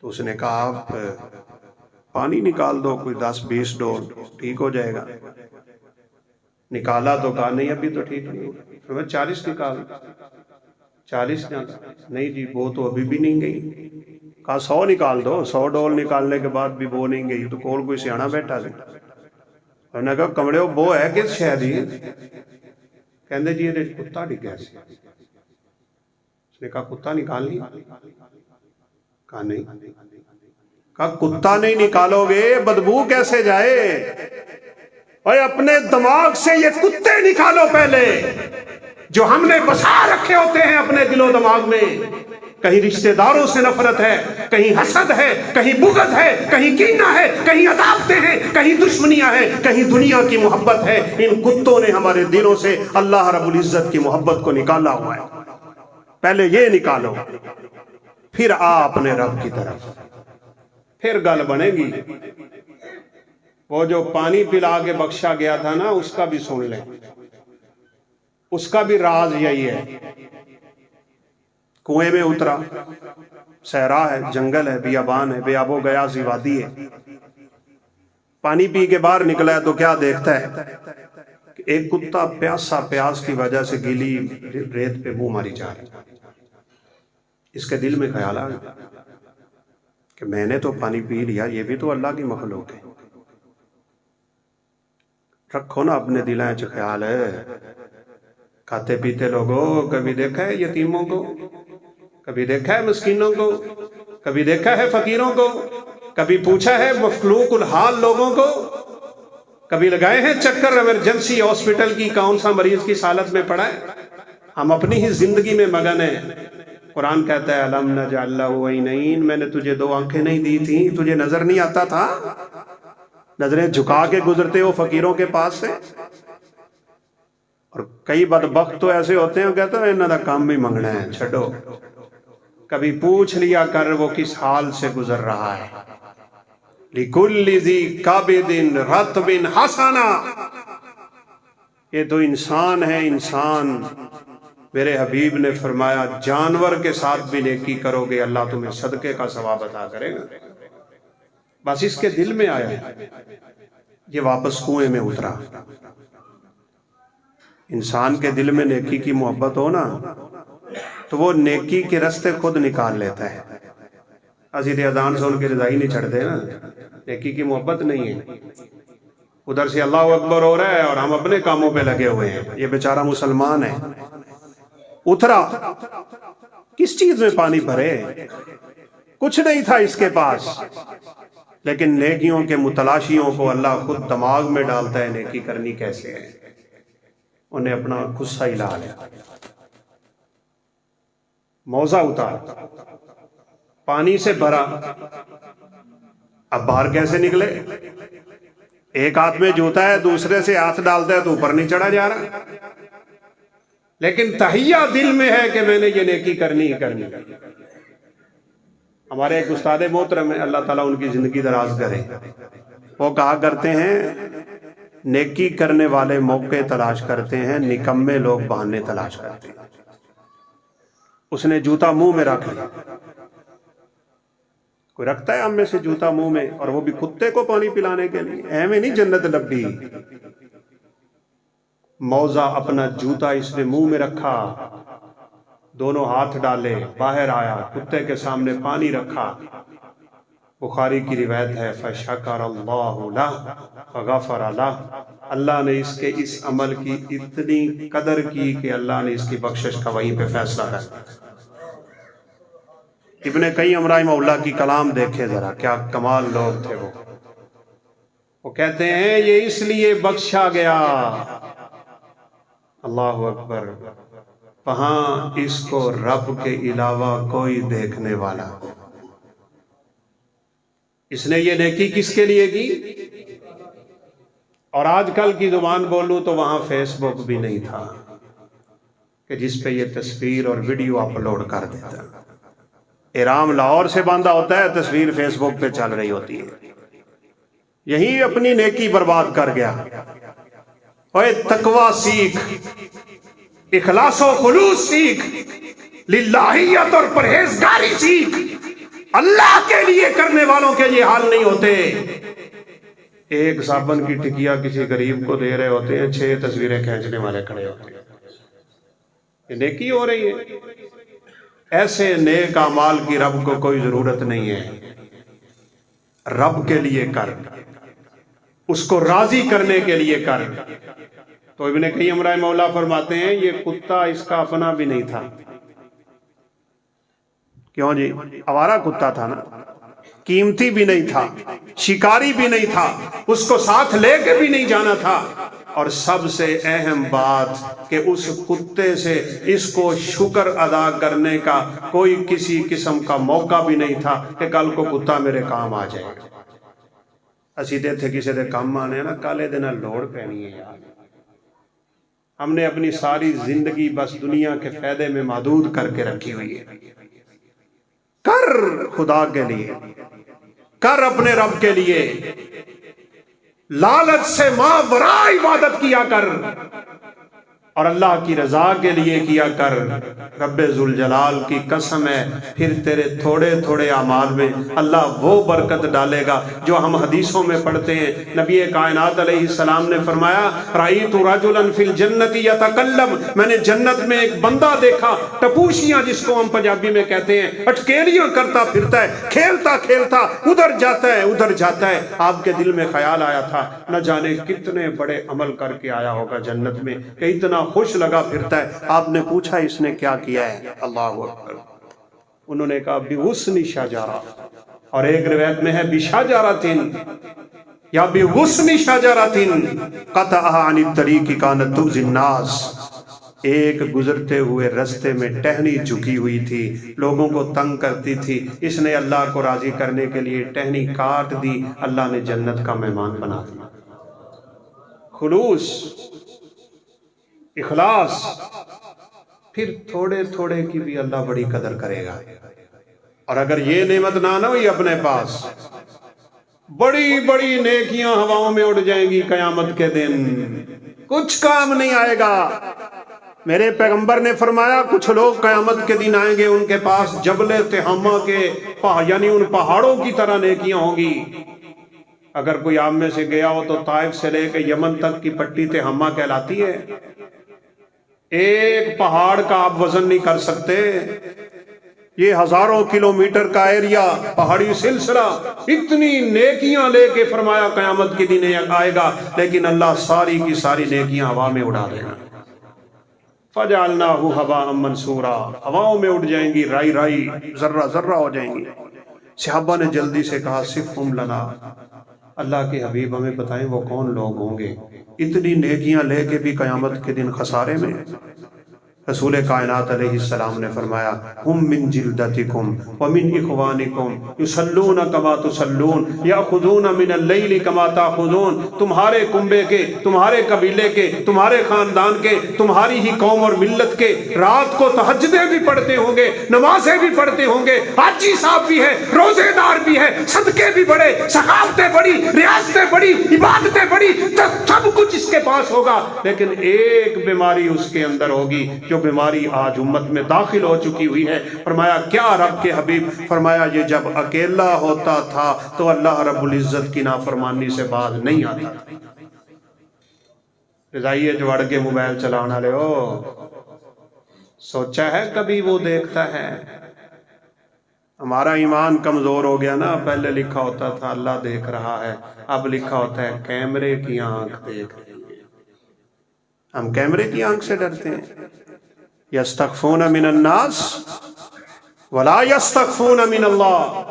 تو اس نے کہا آپ پانی نکال دو، کوئی 10-20 ڈول، ٹھیک ہو جائے گا۔ نکالا تو کہا نہیں ابھی تو ٹھیک نہیں ہوگا. فرمایا 40 نکال. 40 نہیں جی وہ تو ابھی بھی نہیں گئی. کہا 100 نکال دو. 100 ڈول نکالنے کے بعد بھی وہ نہیں گئی تو کول کوئی سیانا بیٹھا سی. انہوں نے کہا کمڑے وہ ہے کس شہر ہی کہندے جی یہ کتا ڈگیا سی. اس نے کہا کتا نکال لیا. کہا نہیں. کہا کتا نہیں نکالو گے بدبو کیسے جائے. اور اپنے دماغ سے یہ کتے نکالو پہلے جو ہم نے بسا رکھے ہوتے ہیں اپنے دل و دماغ میں. کہیں رشتہ داروں سے نفرت ہے, کہیں حسد ہے, کہیں بغض ہے, کہیں کینہ ہے, کہیں عداوتیں ہیں, کہیں دشمنیاں ہیں, کہیں دنیا کی محبت ہے. ان کتوں نے ہمارے دلوں سے اللہ رب العزت کی محبت کو نکالا ہوا ہے. پہلے یہ نکالو پھر آ اپنے رب کی طرف, پھر گل بنے گی. وہ جو پانی پلا کے بخشا گیا تھا نا اس کا بھی سن لیں. اس کا بھی راز یہی ہے. کنویں میں اترا, صحرا ہے, جنگل ہے, بیابان ہے, بے آب و گیا سی وادی ہے. پانی پی کے باہر نکلا ہے تو کیا دیکھتا ہے کہ ایک کتا پیاس کی وجہ سے گیلی ریت پہ منہ ماری جا رہی. اس کے دل میں خیال آیا کہ میں نے تو پانی پی لیا, یہ بھی تو اللہ کی مخلوق ہے. رکھو نا اپنے دلائیں چ خیال ہے. کھاتے پیتے لوگوں کبھی دیکھا ہے یتیموں کو, کبھی دیکھا ہے مسکینوں کو, کبھی دیکھا ہے فقیروں کو, کبھی پوچھا ہے مفلوق الحال لوگوں کو, کبھی لگائے ہیں چکر ایمرجنسی ہاسپٹل کی کون سا مریض کی حالت میں پڑا ہے. ہم اپنی ہی زندگی میں مگن ہیں. قرآن کہتا ہے الم نجعل لہ عینین, میں نے تجھے 2 آنکھیں نہیں دی تھیں, تجھے نظر نہیں آتا تھا, نظریں جھکا کے گزرتے ہو فقیروں کے پاس سے. اور کئی بدبخت تو ایسے ہوتے ہیں کہتے ہیں انہاں دا کام بھی منگنا ہے, چھڈو. کبھی پوچھ لیا کر وہ کس حال سے گزر رہا ہے. لِكُلِّ ذِي كَبِدٍ رَطْبٍ حَسَنًا, یہ تو انسان ہے انسان. میرے حبیب نے فرمایا جانور کے ساتھ بھی نیکی کرو گے اللہ تمہیں صدقے کا ثواب عطا کرے گا. بس اس کے دل میں آیا ہے, یہ واپس کنویں میں اترا. انسان کے دل میں نیکی کی محبت ہو نا تو وہ نیکی کے رستے خود نکال لیتا ہے. اسی تے اذان سن کے رضائی نہیں چھڑتے نا, نیکی کی محبت نہیں ہے. ادھر سے اللہ اکبر ہو رہا ہے اور ہم اپنے کاموں پہ لگے ہوئے ہیں. یہ بیچارہ مسلمان ہے, اترا کس چیز میں پانی بھرے, کچھ نہیں تھا اس کے پاس, لیکن نیکیوں کے متلاشیوں کو اللہ خود دماغ میں ڈالتا ہے نیکی کرنی کیسے ہے. انہیں اپنا غصہ ہلا لیا, موزہ اتار, پانی سے بھرا. اب باہر کیسے نکلے؟ ایک ہاتھ میں جوتا ہے, دوسرے سے ہاتھ ڈالتا ہے تو اوپر نہیں چڑھا جا رہا. لیکن تہیہ دل میں ہے کہ میں نے یہ نیکی کرنی ہی کرنی. ہمارے ایک استاد محترم ہیں, اللہ تعالیٰ ان کی زندگی دراز کرے, وہ کہا کرتے ہیں نیکی کرنے والے موقع تلاش کرتے ہیں, نکمے لوگ بہانے تلاش کرتے ہیں. اس نے جوتا منہ میں رکھ لیا. کوئی رکھتا ہے ہم میں سے جوتا منہ میں, اور وہ بھی کتے کو پانی پلانے کے لیے؟ ایویں نہیں جنت لبھی. موزہ اپنا جوتا اس نے منہ میں رکھا, دونوں ہاتھ ڈالے, باہر آیا, کتے کے سامنے پانی رکھا. بخاری کی روایت ہے فَشَكَرَ اللَّهُ لَهُ فَغَفَرَ لَهُ, اللہ نے اس کے اس عمل کی اتنی قدر کی کہ اللہ نے اس کی بخشش کا وہیں پہ فیصلہ کر. ابن قیم رحمہ اللہ کی کلام دیکھے ذرا, کیا کمال لوگ تھے وہ. وہ کہتے ہیں یہ اس لیے بخشا گیا, اللہ اکبر, وہاں اس کو رب کے علاوہ کوئی دیکھنے والا. اس نے یہ نیکی کس کے لیے کی؟ اور آج کل کی زبان بولوں تو وہاں فیس بک بھی نہیں تھا کہ جس پہ یہ تصویر اور ویڈیو اپلوڈ کر دیتا. احرام لاہور سے باندھا ہوتا ہے, تصویر فیس بک پہ چل رہی ہوتی ہے. یہی اپنی نیکی برباد کر گیا. اوے تقوی سیکھ, اخلاص و خلوص سیکھ, للہیت اور پرہیزگاری سیکھ. اللہ کے لیے کرنے والوں کے یہ حال نہیں ہوتے. ایک صابن کی ٹکیا کسی غریب کو دے رہے ہوتے ہیں، 6 تصویریں کھینچنے والے کھڑے ہوتے ہیں. یہ نیکی ہو رہی ہے. ایسے نیک اعمال کی رب کو کوئی ضرورت نہیں ہے. رب کے لیے کر، اس کو راضی کرنے کے لیے کر. تو ابن قیم رحمہ اللہ فرماتے ہیں یہ کتا اس کا اپنا بھی نہیں تھا. کیوں جی؟ آوارہ کتا تھا نا، قیمتی بھی نہیں تھا، شکاری بھی نہیں تھا، اس کو ساتھ لے کے بھی نہیں جانا تھا. اور سب سے اہم بات کہ اس کتے سے اس کو شکر ادا کرنے کا کوئی کسی قسم کا موقع بھی نہیں تھا کہ کل کو کتا میرے کام آ جائے. اسی دے تھے کسی دے کام آنے نا، کالے دن لوڑ پہنی ہے یار. ہم نے اپنی ساری زندگی بس دنیا کے فائدے میں محدود کر کے رکھی ہوئی ہے. کر خدا کے لیے، کر اپنے رب کے لیے. لالچ سے ماورا عبادت کیا کر اور اللہ کی رضا کے لیے کیا کر. رب ذوالجلال کی قسم ہے پھر تیرے تھوڑے تھوڑے اعمال میں اللہ وہ برکت ڈالے گا جو ہم حدیثوں میں پڑھتے ہیں. نبی کائنات علیہ السلام نے فرمایا رأیت رجلا فی الجنت یتکلم، میں نے جنت میں ایک بندہ دیکھا، ٹپوشیاں جس کو ہم پنجابی میں کہتے ہیں، اٹکیلیاں کرتا پھرتا ہے، کھیلتا کھیلتا ادھر جاتا ہے ادھر جاتا ہے. آپ کے دل میں خیال آیا تھا نہ جانے کتنے بڑے عمل کر کے آیا ہوگا جنت میں کہ اتنا خوش لگا پھرتا ہے. آپ نے پوچھا اس نے کیا کیا ہے؟ اللہ اکبر. انہوں نے کہا بِغُصْنِ شَجَرَةٍ، اور ایک روایت میں ہے بِشَجَرَةٍ یا بِغُصْنِ شَجَرَةٍ قَطَعَهَا عَنِ الطَّرِيقِ كَانَتْ تُؤْذِي النَّاسَ. ایک گزرتے ہوئے رستے میں ٹہنی جھکی ہوئی تھی، لوگوں کو تنگ کرتی تھی، اس نے اللہ کو راضی کرنے کے لیے ٹہنی کاٹ دی، اللہ نے جنت کا مہمان بنا دیا. خلوص، اخلاص، پھر تھوڑے تھوڑے کی بھی اللہ بڑی قدر کرے گا. اور اگر یہ نعمت نہ ہوئی اپنے پاس، بڑی بڑی نیکیاں ہواؤں میں اڑ جائیں گی قیامت کے دن، کچھ کام نہیں آئے گا. میرے پیغمبر نے فرمایا کچھ لوگ قیامت کے دن آئیں گے، ان کے پاس جبل تہامہ کے یعنی ان پہاڑوں کی طرح نیکیاں ہوں گی. اگر کوئی آپ میں سے گیا ہو تو طائف سے لے کے یمن تک کی پٹی تہامہ کہلاتی ہے. ایک پہاڑ کا آپ وزن نہیں کر سکتے. یہ ہزاروں کلومیٹر کا ایریا، پہاڑی سلسلہ، اتنی نیکیاں لے کے فرمایا قیامت کے دن آئے گا، لیکن اللہ ساری کی ساری نیکیاں ہوا میں اڑا دے گا. فَجَعَلْنَاهُ هَبَاءً مَنْثُورًا، ہواؤں میں اڑ جائیں گی، رائی رائی، ذرہ ذرہ ہو جائیں گی. صحابہ نے جلدی سے کہا صفہم لنا، اللہ کے حبیب ہمیں بتائیں وہ کون لوگ ہوں گے اتنی نیکیاں لے کے بھی قیامت کے دن خسارے میں. رسول کائنات علیہ السلام نے فرمایا ہم من جلدتکم ومن اخوانکم یصلون کما تصلون یاخذون من اللیل کما تاخذون. تمہارے کنبے کے، تمہارے قبیلے کے، تمہارے خاندان کے، تمہاری ہی قوم اور ملت کے رات کو تہجدیں بھی پڑھتے ہوں گے، نمازیں بھی پڑھتے ہوں گے، حاجی صاحب بھی ہے، روزے دار بھی ہے، صدقے بھی بڑے، ثقافتیں بڑی، ریاستیں بڑی، عبادتیں بڑی، سب کچھ اس کے پاس ہوگا، لیکن ایک بیماری اس کے اندر ہوگی جو بیماری آج امت میں داخل ہو چکی ہوئی ہے. فرمایا کیا رب کے حبیب؟ فرمایا یہ جب اکیلا ہوتا تھا تو اللہ رب العزت کی نافرمانی سے باز نہیں آتا. رضائیے جو اڑ کے موبائل چلانا لے ہو، سوچا ہے کبھی وہ دیکھتا ہے؟ ہمارا ایمان کمزور ہو گیا نا. پہلے لکھا ہوتا تھا اللہ دیکھ رہا ہے، اب لکھا ہوتا ہے کیمرے کی آنکھ دیکھ رہی ہے. ہم کیمرے کی آنکھ سے ڈرتے ہیں. یستخفون من الناس ولا یستخفون من اللہ.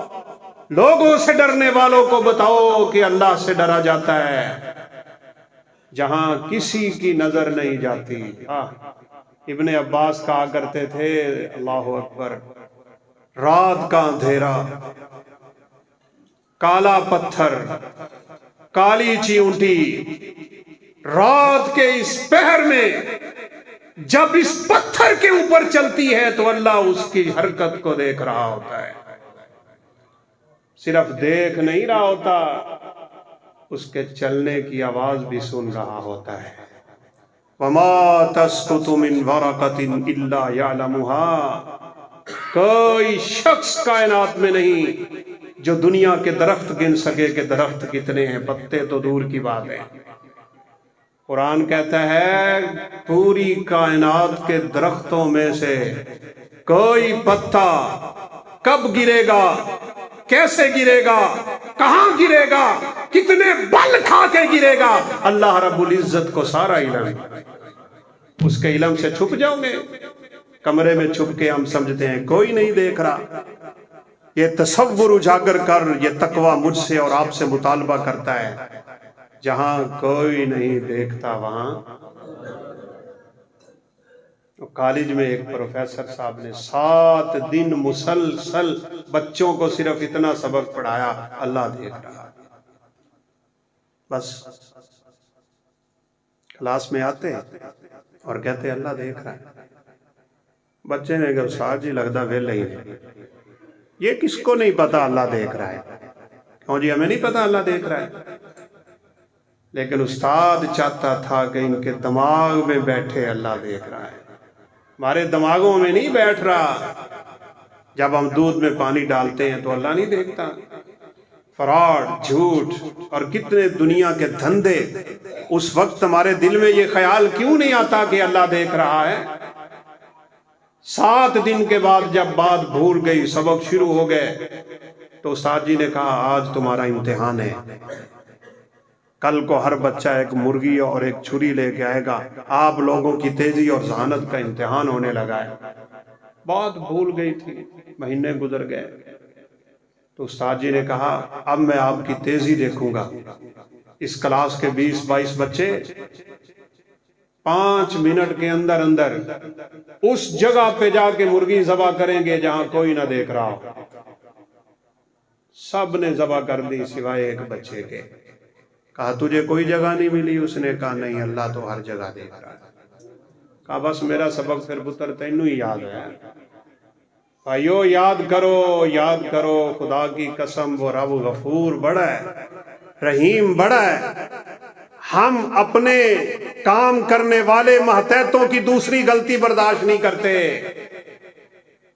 لوگوں سے ڈرنے والوں کو بتاؤ کہ اللہ سے ڈرا جاتا ہے جہاں کسی کی نظر نہیں جاتی. ابن عباس کہا کرتے تھے اللہ اکبر، رات کا اندھیرا، کالا پتھر، کالی چیونٹی، رات کے اس پہر میں جب اس پتھر کے اوپر چلتی ہے تو اللہ اس کی حرکت کو دیکھ رہا ہوتا ہے. صرف دیکھ نہیں رہا ہوتا، اس کے چلنے کی آواز بھی سن رہا ہوتا ہے. وَمَا تَسْقُطُ مِنْ وَرَقَةٍ إِلَّا يَعْلَمُهَا. کوئی شخص کائنات میں نہیں جو دنیا کے درخت گن سکے کہ درخت کتنے ہیں، پتے تو دور کی بات ہے۔ قرآن کہتا ہے پوری کائنات کے درختوں میں سے کوئی پتا کب گرے گا، کیسے گرے گا، کہاں گرے گا، کتنے بل کھا کے گرے گا، اللہ رب العزت کو سارا علم ہے۔ اس کے علم سے چھپ جاؤ گے؟ کمرے میں چھپ کے ہم سمجھتے ہیں کوئی نہیں دیکھ رہا۔ یہ تصور اجاگر کر یہ تقویٰ مجھ سے اور آپ سے مطالبہ کرتا ہے، جہاں کوئی نہیں دیکھتا وہاں۔ کالج میں ایک پروفیسر صاحب نے 7 دن مسلسل بچوں کو صرف اتنا سبق پڑھایا، اللہ دیکھ رہا ہے۔ بس کلاس میں آتے اور کہتے اللہ دیکھ رہا ہے۔ بچے نے کہا استاد جی لگتا ویلے ہی نہیں، یہ کس کو نہیں پتا اللہ دیکھ رہا ہے؟ کیوں جی ہمیں نہیں پتا اللہ دیکھ رہا ہے؟ لیکن استاد چاہتا تھا کہ ان کے دماغ میں بیٹھے اللہ دیکھ رہا ہے۔ ہمارے دماغوں میں نہیں بیٹھ رہا۔ جب ہم دودھ میں پانی ڈالتے ہیں تو اللہ نہیں دیکھتا؟ فراڈ، جھوٹ اور کتنے دنیا کے دھندے، اس وقت ہمارے دل میں یہ خیال کیوں نہیں آتا کہ اللہ دیکھ رہا ہے؟ 7 دن کے بعد جب بات بھول گئی، سبق شروع ہو گئے، تو استاد جی نے کہا آج تمہارا امتحان ہے، کل کو ہر بچہ ایک مرغی اور ایک چھری لے کے آئے گا، آپ لوگوں کی تیزی اور ذہانت کا امتحان ہونے لگا ہے۔ بات بھول گئی تھی، مہینے گزر گئے، تو استاد جی نے کہا اب میں آپ کی تیزی دیکھوں گا۔ اس کلاس کے 20-22 بچے 5 منٹ کے اندر اندر اس جگہ پہ جا کے مرغی ذبح کریں گے جہاں کوئی نہ دیکھ رہا ہو۔ سب نے ذبح کر دی سوائے ایک بچے کے۔ کہا تجھے کوئی جگہ نہیں ملی؟ اس نے کہا نہیں، اللہ تو ہر جگہ دیکھ رہا ہے۔ کہا بس میرا سبق پھر پتر تینوں ہی یاد ہے۔ بھائیو یاد کرو، خدا کی قسم وہ رب غفور بڑا ہے، رحیم بڑا ہے۔ ہم اپنے کام کرنے والے ماتحتوں کی دوسری غلطی برداشت نہیں کرتے،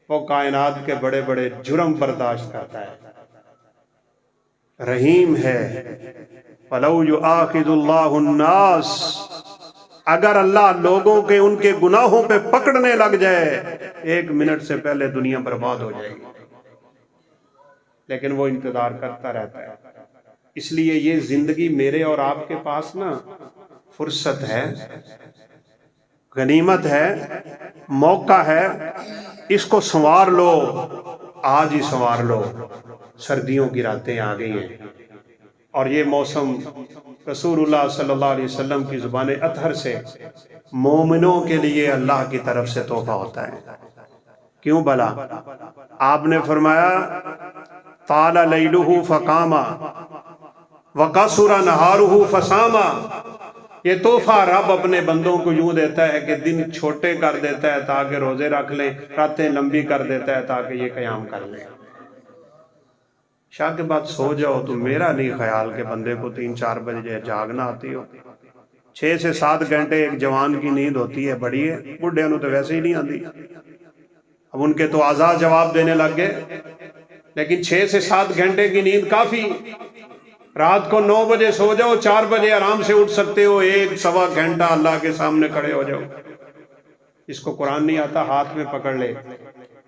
وہ کائنات کے بڑے بڑے جرم برداشت کرتا ہے۔ رحیم ہے۔ فَلَوْ يُؤَاخِذُ اللَّهُ النَّاسَ، اگر اللہ لوگوں کے ان کے گناہوں پہ پکڑنے لگ جائے 1 منٹ سے پہلے دنیا برباد ہو جائے گی، لیکن وہ انتظار کرتا رہتا ہے۔ اس لیے یہ زندگی میرے اور آپ کے پاس نا فرصت ہے، غنیمت ہے، موقع ہے، اس کو سنوار لو، آج ہی سنوار لو۔ سردیوں کی راتیں آ گئی ہیں اور یہ موسم رسول اللہ صلی اللہ علیہ وسلم کی زبان اطہر سے مومنوں کے لیے اللہ کی طرف سے تحفہ ہوتا ہے۔ کیوں بھلا؟ آپ نے فرمایا طال لیلہ فقاما وقصر نہارہ فساما۔ یہ تحفہ رب اپنے بندوں کو یوں دیتا ہے کہ دن چھوٹے کر دیتا ہے تاکہ روزے رکھ لیں، راتیں لمبی کر دیتا ہے تاکہ یہ قیام کر لیں۔ شاہ کے بعد سو جاؤ تو میرا نہیں خیال کہ بندے کو 3-4 بجے جاگنا آتی ہو۔ 6 سے 7 گھنٹے ایک جوان کی نیند ہوتی ہے، بڑی ہے، بڈھے انہوں تو ویسے ہی نہیں آتی۔ اب ان کے تو آزاد جواب دینے لگ گئے، لیکن 6 سے 7 گھنٹے کی نیند کافی۔ رات کو 9 بجے سو جاؤ، 4 بجے آرام سے اٹھ سکتے ہو، 1-1.25 گھنٹہ اللہ کے سامنے کھڑے ہو جاؤ۔ اس کو قرآن نہیں آتا ہاتھ میں پکڑ لے۔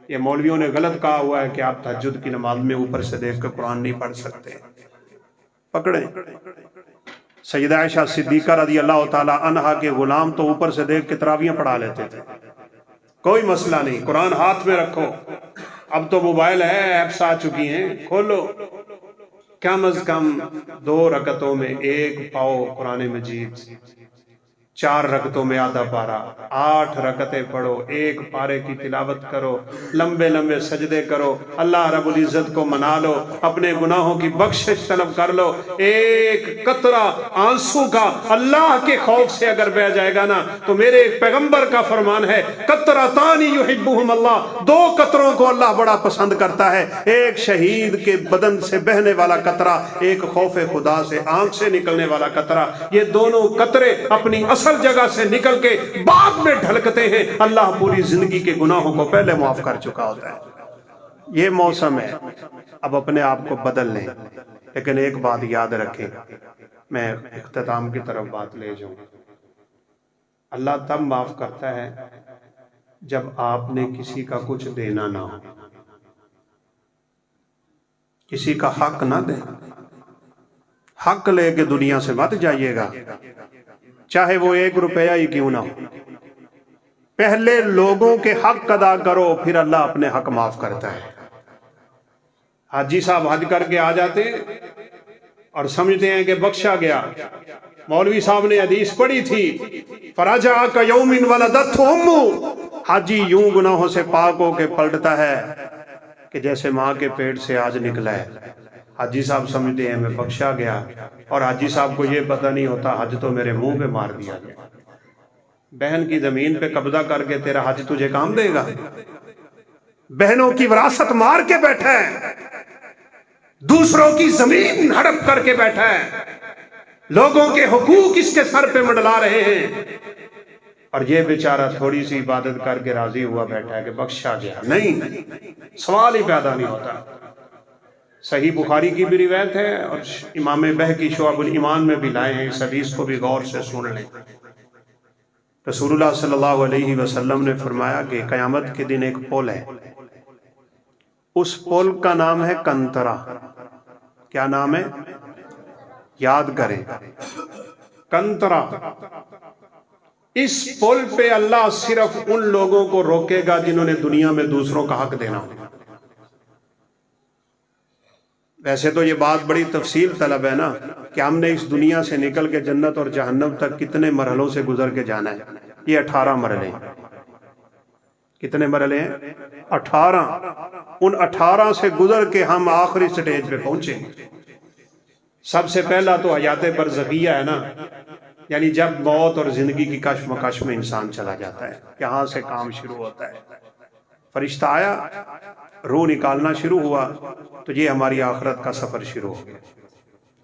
یہ مولویوں نے غلط کہا ہوا ہے کہ آپ تہجد کی نماز میں اوپر سے دیکھ کر قرآن نہیں پڑھ سکتے، پکڑیں۔ سیدہ عائشہ صدیقہ رضی اللہ تعالی عنہا کے غلام تو اوپر سے دیکھ کے تراویحیں پڑھا لیتے تھے، کوئی مسئلہ نہیں، قرآن ہاتھ میں رکھو۔ اب تو موبائل ہے، ایپس آ چکی ہیں، کھولو، کم از کم 2 رکعتوں میں 1 پاؤ قرآن مجید، 4 رکعتوں میں آدھا پارہ، 8 رکعتیں پڑھو، 1 پارے کی تلاوت کرو، لمبے لمبے سجدے کرو، اللہ رب العزت کو منا لو، اپنے گناہوں کی بخشش طلب کر لو۔ 1 قطرہ آنسو کا اللہ کے خوف سے اگر بہ جائے گا نا تو میرے ایک پیغمبر کا فرمان ہے قطرتان یحبہم اللہ، 2 قطروں کو اللہ بڑا پسند کرتا ہے، ایک شہید کے بدن سے بہنے والا قطرہ، ایک خوف خدا سے آنکھ سے نکلنے والا قطرہ۔ یہ دونوں قطرے اپنی اصل جگہ سے نکل کے بعد میں ڈھلکتے ہیں، اللہ پوری زندگی کے گناہوں کو پہلے معاف کر چکا ہوتا ہے۔ یہ موسم ہے، اب اپنے آپ کو بدل لیں، لیکن ایک بات یاد رکھیں، میں اختتام کی طرف بات لے جاؤں۔ اللہ تب معاف کرتا ہے جب آپ نے کسی کا کچھ دینا نہ ہو، کسی کا حق نہ دیں۔ حق لے کے دنیا سے مت جائیے گا، چاہے وہ 1 روپیہ ہی کیوں نہ ہو۔ پہلے لوگوں کے حق ادا کرو، پھر اللہ اپنے حق معاف کرتا ہے۔ حاجی صاحب حج کر کے آ جاتے ہیں اور سمجھتے ہیں کہ بخشا گیا۔ مولوی صاحب نے حدیث پڑھی تھی، فَرَجَعَ كَيَوْمٍ وَلَدَتْهُ أُمُّهُ، حاجی یوں گناہوں سے پاک ہو کے پلٹتا ہے کہ جیسے ماں کے پیٹ سے آج نکلا ہے۔ حاجی صاحب سمجھتے ہیں میں بخشا گیا، اور حاجی صاحب کو یہ پتہ نہیں ہوتا حج تو میرے منہ پہ مار دیا گیا۔ بہن کی زمین پہ قبضہ کر کے تیرا حج تجھے کام دے گا؟ بہنوں کی وراثت مار کے بیٹھا ہے، دوسروں کی زمین ہڑپ کر کے بیٹھا ہے، لوگوں کے حقوق اس کے سر پہ منڈلا رہے ہیں، اور یہ بیچارہ تھوڑی سی عبادت کر کے راضی ہوا بیٹھا ہے کہ بخشا گیا۔ نہیں، سوال ہی پیدا نہیں ہوتا۔ صحیح بخاری کی بھی روایت ہے، اور امام بہقی شعب الایمان میں بھی لائے ہیں، اس حدیث کو بھی غور سے سن لیں۔ رسول اللہ صلی اللہ علیہ وسلم نے فرمایا کہ قیامت کے دن ایک پل ہے، اس پل کا نام ہے کنترا۔ کیا نام ہے؟ یاد کریں، کنترا۔ اس پل پہ اللہ صرف ان لوگوں کو روکے گا جنہوں نے دنیا میں دوسروں کا حق دینا ہو۔ ویسے تو یہ بات بڑی تفصیل طلب ہے نا کہ ہم نے اس دنیا سے نکل کے جنت اور جہنم تک کتنے مرحلوں سے گزر کے جانا ہے۔ یہ 18 مرحلے ہیں۔ کتنے مرحلے ہیں؟ 18۔ ان 18 سے گزر کے ہم آخری سٹیج پہ پہنچیں گے۔ سب سے پہلا تو حیات برزخیہ ہے نا، یعنی جب موت اور زندگی کی کشمکش میں انسان چلا جاتا ہے، یہاں سے کام شروع ہوتا ہے۔ فرشتہ آیا، روح نکالنا شروع ہوا، تو یہ ہماری آخرت کا سفر شروع ہو گیا۔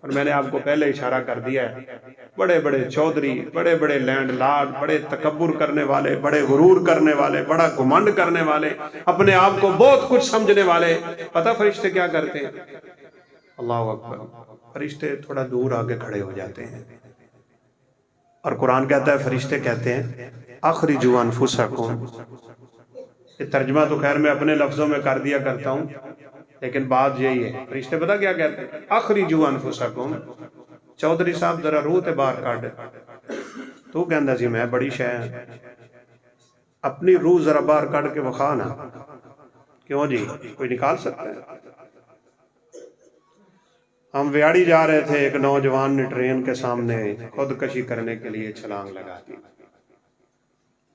اور میں نے آپ کو پہلے اشارہ کر دیا ہے، بڑے بڑے چودھری، بڑے بڑے لینڈ لارڈ، بڑے تکبر کرنے والے، بڑے غرور کرنے والے، بڑا گھمنڈ کرنے والے، اپنے آپ کو بہت کچھ سمجھنے والے، پتہ فرشتے کیا کرتے ہیں؟ اللہ اکبر، فرشتے تھوڑا دور آگے کھڑے ہو جاتے ہیں، اور قرآن کہتا ہے فرشتے کہتے ہیں اخرجوا انفسکم۔ یہ ترجمہ تو خیر میں اپنے لفظوں میں کر دیا کرتا ہوں، لیکن بات یہی ہے، فرشتے پتہ کیا کہتے ہیں؟ اخرجوا انفسکم۔ چودھری صاحب ذرا روح تے باہر کڈ، تو کہندا سی میں بڑی شے اپنی روح ذرا باہر کڈ کے وکھا نا۔ کیوں جی، کوئی نکال سکتا ہے؟ ہم ویاڑی جا رہے تھے، ایک نوجوان نے ٹرین کے سامنے خودکشی کرنے کے لیے چھلانگ لگا دی۔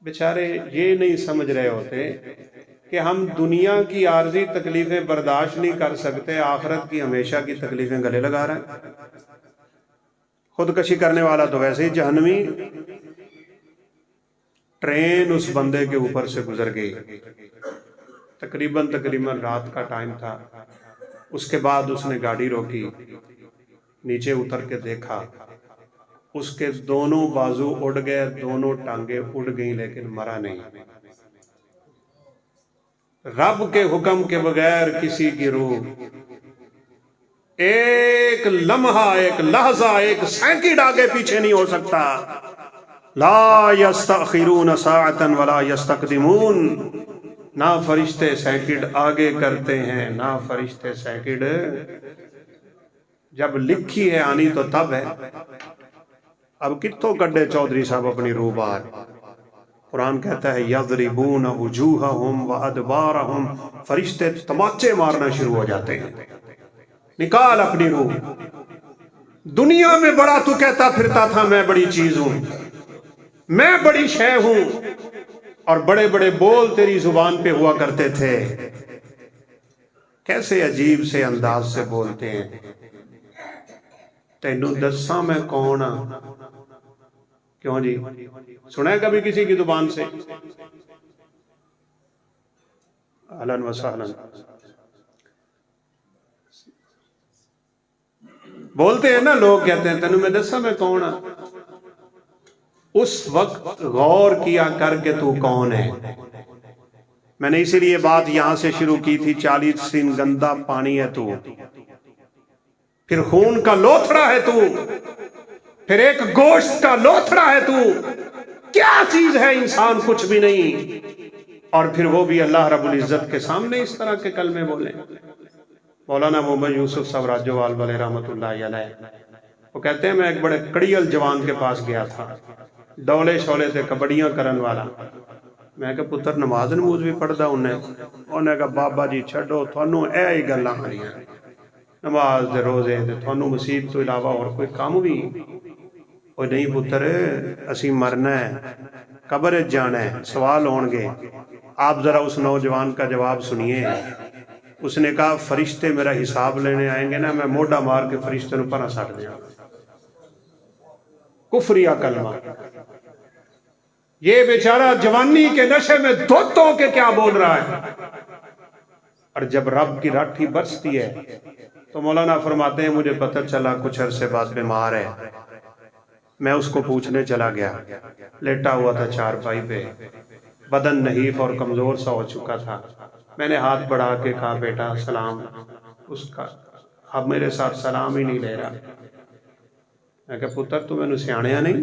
بیچارے یہ نہیں سمجھ رہے ہوتے کہ ہم دنیا کی عارضی تکلیفیں برداشت نہیں کر سکتے، آخرت کی ہمیشہ کی تکلیفیں گلے لگا رہے ہیں۔ خودکشی کرنے والا تو ویسے ہی جہنمی۔ ٹرین اس بندے کے اوپر سے گزر گئی، تقریباً رات کا ٹائم تھا۔ اس کے بعد اس نے گاڑی روکی، نیچے اتر کے دیکھا، اس کے دونوں بازو اڑ گئے، دونوں ٹانگیں اڑ گئیں، لیکن مرا نہیں۔ رب کے حکم کے بغیر کسی کی روح ایک لمحہ، ایک لحظہ، ایک سیکنڈ آگے پیچھے نہیں ہو سکتا۔ لا یستأخرون ساعتا ولا یستقدمون۔ نہ فرشتے سیکنڈ آگے کرتے ہیں، نہ فرشتے سیکنڈ، جب لکھی ہے آنی تو تب ہے۔ اب کتوں کڈے چودھری صاحب اپنی روح باہر؟ قرآن کہتا ہے یضربون وجوہہم وادبارہم، فرشتے تماچے مارنا شروع ہو جاتے ہیں۔ نکال اپنی روح۔ دنیا میں بڑا تو کہتا پھرتا تھا میں بڑی چیز ہوں، میں بڑی شے ہوں، اور بڑے بڑے بول تیری زبان پہ ہوا کرتے تھے۔ کیسے عجیب سے انداز سے بولتے ہیں، تینوں دساں میں کون ہاں؟ کیوں جی، سنا ہے کبھی کسی کی زبان سے؟ اہلاً و سہلاً، بولتے ہیں نا لوگ، کہتے ہیں تینوں میں دساں میں کون ہاں؟ اس وقت غور کیا کر کے تو کون ہے۔ میں نے اسی لیے بات یہاں سے شروع کی تھی، 40 دن گندا پانی ہے تو، پھر خون کا لوتھڑا ہے تو، پھر ایک گوشت کا لوتھڑا ہے تو، کیا چیز ہے انسان؟ کچھ بھی نہیں، اور پھر وہ بھی اللہ رب العزت کے سامنے اس طرح کے کلمے بولیں۔ مولانا محمد یوسف صاحب راجوال والے رحمۃ اللہ علیہ، وہ کہتے ہیں میں ایک بڑے کڑیل جوان کے پاس گیا تھا، ڈولے شولے تے کبڈیاں کرن والا۔ میں کہ پتر نماز نموز بھی پڑھدا انہیں کہا بابا جی چھڈو، تھانوں اے ہی گلاں ہریاں، نماز دے روزے تے تھانوں مسیت تو علاوہ اور کوئی کام بھی؟ او نہیں پتر، اسی مرنا ہے، قبر جانا ہے، سوال ہون گے۔ آپ ذرا اس نوجوان کا جواب سنیے۔ اس نے کہا فرشتے میرا حساب لینے آئیں گے نا، میں موڈا مار کے فرشتے نو پرا سٹ دیا۔ کفریہ کلمہ۔ یہ بیچارہ جوانی کے نشے میں دھوتوں کے کیا بول رہا ہے، اور جب رب کی راٹھی برستی ہے تو مولانا فرماتے ہیں مجھے پتہ چلا کچھ عرصے بعد بیمار ہے۔ میں اس کو پوچھنے چلا گیا، لیٹا ہوا تھا چارپائی پہ، بدن نحیف اور کمزور سا ہو چکا تھا۔ میں نے ہاتھ بڑھا کے کہا بیٹا سلام، اس کا اب میرے ساتھ سلام ہی نہیں لے رہا۔ میں کہا پتر تو میں نے سیاںیا نہیں؟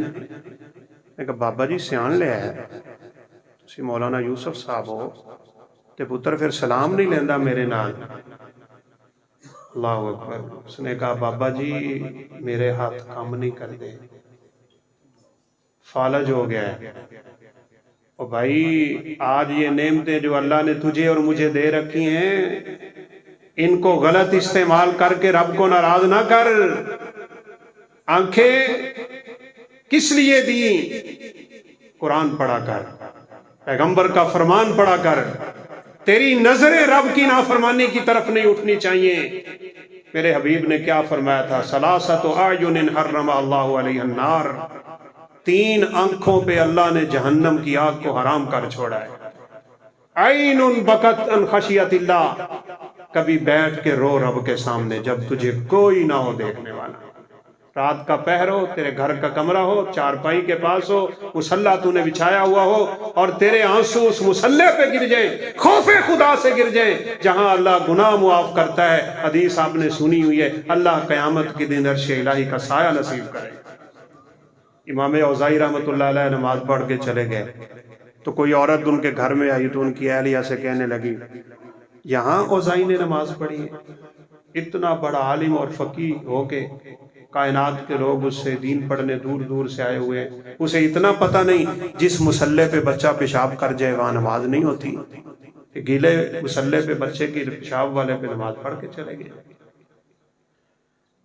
میں کہا بابا جی سیان لیا ہے، تسی مولانا یوسف صاحب ہو تے پتر پھر سلام نہیں لیندہ میرے نال؟ اللہ اکبر۔ اس نے کہا بابا جی میرے ہاتھ کام نہیں کر دے، فالج ہو گیا ہے۔ اور بھائی آج یہ نعمتیں جو اللہ نے تجھے اور مجھے دے رکھی ہیں، ان کو غلط استعمال کر کے رب کو ناراض نہ کر۔ آنکھیں کس لیے دی؟ قرآن پڑھا کر، پیغمبر کا فرمان پڑھا کر۔ تیری نظریں رب کی نافرمانی کی طرف نہیں اٹھنی چاہیے۔ میرے حبیب نے کیا فرمایا تھا؟ ثلاثۃ اعین حرم اللہ علیہ النار، 3 آنکھوں پہ اللہ نے جہنم کی آگ کو حرام کر چھوڑا ہے۔ عین بکت ان خشیت اللہ، کبھی بیٹھ کے رو رب کے سامنے جب تجھے کوئی نہ ہو دیکھنے والا، رات کا پہر ہو، تیرے گھر کا کمرہ ہو، چارپائی کے پاس ہو، مصلی تو نے بچھایا ہوا ہو، اور تیرے آنسو اس مصلی پہ گر جائیں، خوف خدا سے گر جائیں جہاں اللہ گناہ معاف کرتا ہے۔ حدیث آپ نے سنی ہوئی ہے، اللہ قیامت کے دن عرش الہی کا سایہ نصیب کرے۔ امام اوزاعی رحمۃ اللہ علیہ نماز پڑھ کے چلے گئے تو کوئی عورت ان کے گھر میں آئی تو ان کی اہلیہ سے کہنے لگی یہاں اوزاعی نے نماز پڑھی ہے؟ اتنا بڑا عالم اور فقیہ ہو کے کائنات کے لوگ اس سے دین پڑھنے دور دور سے آئے ہوئے ہیں، اسے اتنا پتہ نہیں جس مصلی پہ بچہ پیشاب کر جائے وہاں نماز نہیں ہوتی؟ گیلے مصلی پہ بچے کی پیشاب والے پہ نماز پڑھ کے چلے گئے۔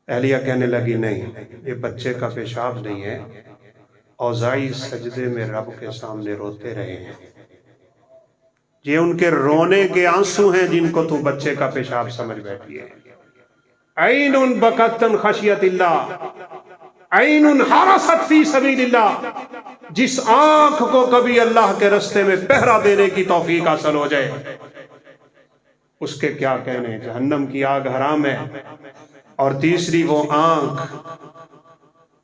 اہلیہ کہنے لگی نہیں، یہ بچے کا پیشاب نہیں ہے، اوزاعی سجدے میں رب کے سامنے روتے رہے ہیں، یہ ان کے رونے کے آنسو ہیں جن کو تو بچے کا پیشاب سمجھ بیٹھی ہے۔ عین بکت خشیت اللہ، عین حرست فی سبیل اللہ، جس آنکھ کو کبھی اللہ کے رستے میں پہرا دینے کی توفیق حاصل ہو جائے اس کے کیا کہنے، جہنم کی آگ حرام ہے۔ اور تیسری وہ آنکھ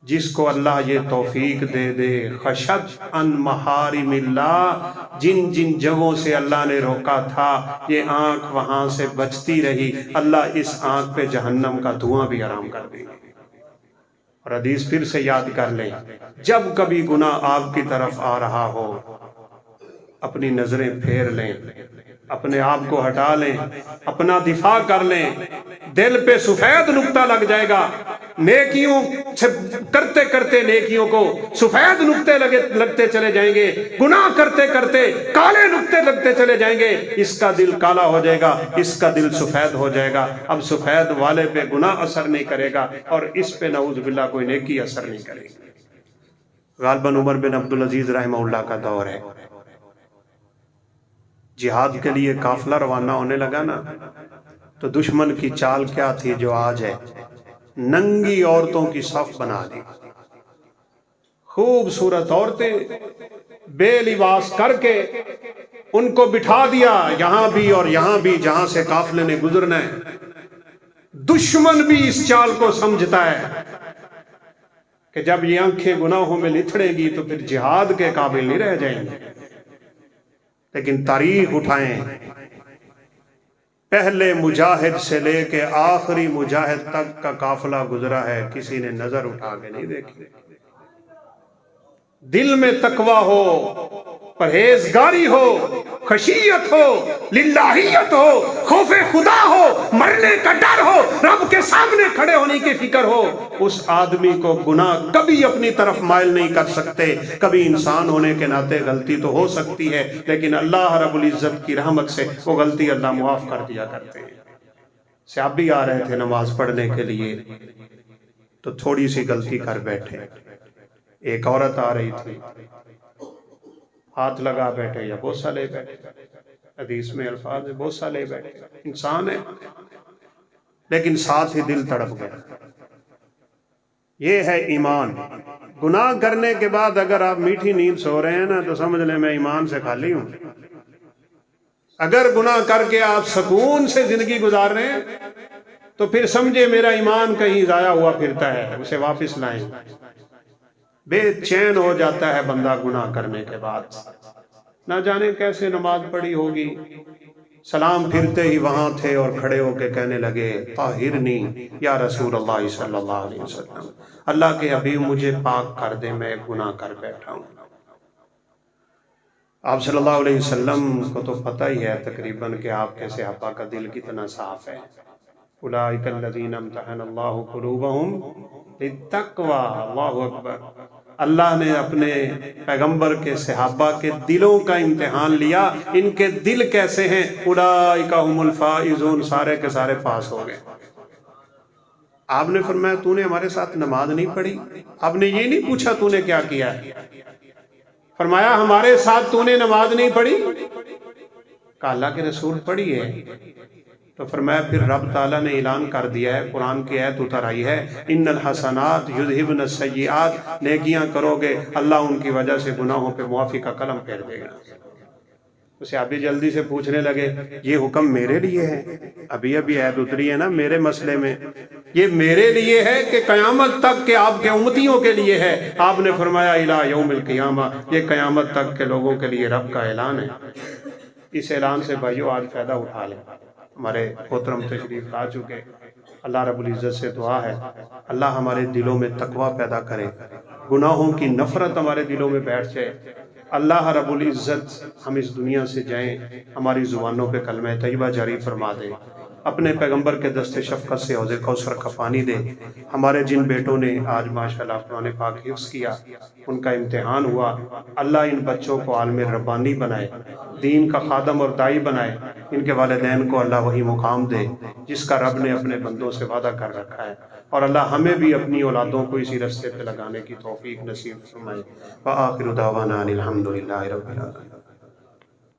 جس کو اللہ یہ توفیق دے دے، خشت ان محارم اللہ، جن جن جگہوں سے اللہ نے روکا تھا یہ آنکھ وہاں سے بچتی رہی، اللہ اس آنکھ پہ جہنم کا دھواں بھی حرام کر دے گا۔ اور حدیث پھر سے یاد کر لیں، جب کبھی گناہ آپ کی طرف آ رہا ہو اپنی نظریں پھیر لیں، اپنے آپ کو ہٹا لیں، اپنا دفاع کر لیں، دل پہ سفید نقطہ لگ جائے گا، نیکیوں سے کرتے کرتے نیکیوں کو سفید نقطے لگتے چلے جائیں گے، گناہ کرتے کرتے کالے نقطے لگتے چلے جائیں گے، اس کا دل کالا ہو جائے گا، اس کا دل سفید ہو جائے گا، اب سفید والے پہ گناہ اثر نہیں کرے گا اور اس پہ نعوذ باللہ کوئی نیکی اثر نہیں کرے گی۔ غالباً عمر بن عبدالعزیز رحمہ اللہ کا دور ہے، جہاد کے لیے قافلہ روانہ ہونے لگا نا، تو دشمن کی چال کیا تھی جو آج ہے، ننگی عورتوں کی صف بنا دی، خوبصورت عورتیں بے لباس کر کے ان کو بٹھا دیا یہاں بھی اور یہاں بھی جہاں سے قافلے نے گزرنا ہے۔ دشمن بھی اس چال کو سمجھتا ہے کہ جب یہ آنکھیں گناہوں میں لتھڑے گی تو پھر جہاد کے قابل نہیں رہ جائیں گے۔ لیکن تاریخ اٹھائیں، پہلے مجاہد سے لے کے آخری مجاہد تک کا قافلہ گزرا ہے، کسی نے نظر اٹھا کے نہیں دیکھی۔ دل میں تقوی ہو، پرہیزگاری ہو، خشیت ہو، للہیت ہو، خوف خدا ہو، مرنے کا ڈر ہو، رب کے سامنے کھڑے ہونے کی فکر ہو، اس آدمی کو گناہ کبھی اپنی طرف مائل نہیں کر سکتے۔ کبھی انسان ہونے کے ناطے غلطی تو ہو سکتی ہے، لیکن اللہ رب العزت کی رحمت سے وہ غلطی اللہ معاف کر دیا کرتے ہیں۔ صحابی آ رہے تھے نماز پڑھنے کے لیے تو تھوڑی سی غلطی کر بیٹھے، ایک عورت آ رہی تھی، ہاتھ لگا بیٹھے یا بوسہ لے بیٹھے، حدیث میں الفاظ ہے بوسہ لے بیٹھے، انسان ہے لیکن ساتھ ہی دل تڑپ گیا۔ یہ ہے ایمان۔ گناہ کرنے کے بعد اگر آپ میٹھی نیند سو رہے ہیں نا تو سمجھ لیں میں ایمان سے خالی ہوں۔ اگر گناہ کر کے آپ سکون سے زندگی گزار رہے ہیں تو پھر سمجھے میرا ایمان کہیں ضائع ہوا پھرتا ہے، اسے واپس لائیں۔ بے چین ہو جاتا ہے بندہ گناہ کرنے کے بعد، نہ جانے کیسے نماز پڑھی ہوگی، سلام پھرتے ہی وہاں تھے اور کھڑے ہو کے کہنے لگے طاہرنی یا رسول اللہ صلی اللہ علیہ وسلم، اللہ کے حبیب مجھے پاک کر دے، میں گناہ کر بیٹھا ہوں۔ آپ صلی اللہ علیہ وسلم کو تو پتہ ہی ہے تقریباً کہ آپ کے صحابہ کا دل کتنا صاف ہے۔ اولئک الذین امتحن اللہ قلوبہم للتقوی، اللہ اکبر۔ اللہ نے اپنے پیغمبر کے صحابہ کے دلوں کا امتحان لیا، ان کے دل کیسے ہیں، اولئک هم الفائزون، سارے کے سارے پاس ہو گئے۔ آپ نے فرمایا تو نے ہمارے ساتھ نماز نہیں پڑھی؟ آپ نے یہ نہیں پوچھا تو نے کیا کیا ہے، فرمایا ہمارے ساتھ تو نے نماز نہیں پڑھی؟ کہا اللہ کے رسول پڑھی ہے۔ تو فرمایا پھر رب تعالیٰ نے اعلان کر دیا ہے، قرآن کی آیت اتر آئی ہے، ان الحسنات یذہبن السیئات، نیکیاں کرو گے اللہ ان کی وجہ سے گناہوں پہ معافی کا قلم پھیر دے گا۔ اسے ابھی جلدی سے پوچھنے لگے یہ حکم میرے لیے ہے؟ ابھی آیت اتری ہے نا میرے مسئلے میں، یہ میرے لیے ہے کہ قیامت تک کہ آپ کے امتیوں کے لیے ہے؟ آپ نے فرمایا الی یوم القیامہ، یہ قیامت تک کے لوگوں کے لیے رب کا اعلان ہے۔ اس اعلان سے بھائیو آج فائدہ اٹھا لیں۔ ہمارے محترم تشریف لا چکے، اللہ رب العزت سے دعا ہے اللہ ہمارے دلوں میں تقوی پیدا کرے، گناہوں کی نفرت ہمارے دلوں میں بیٹھ جائے، اللہ رب العزت ہم اس دنیا سے جائیں ہماری زبانوں پہ کلمہ طیبہ جاری فرما دے، اپنے پیغمبر کے دست شفقت سے حوض کوثر کا پانی دے۔ ہمارے جن بیٹوں نے آج ماشاءاللہ قرآن پاک حفظ کیا، ان کا امتحان ہوا، اللہ ان بچوں کو عالم ربانی بنائے، دین کا خادم اور داعی بنائے، ان کے والدین کو اللہ وہی مقام دے جس کا رب نے اپنے بندوں سے وعدہ کر رکھا ہے، اور اللہ ہمیں بھی اپنی اولادوں کو اسی رستے پہ لگانے کی توفیق نصیب فرمائے۔ وآخر دعوانا ان الحمد للہ رب العالمین۔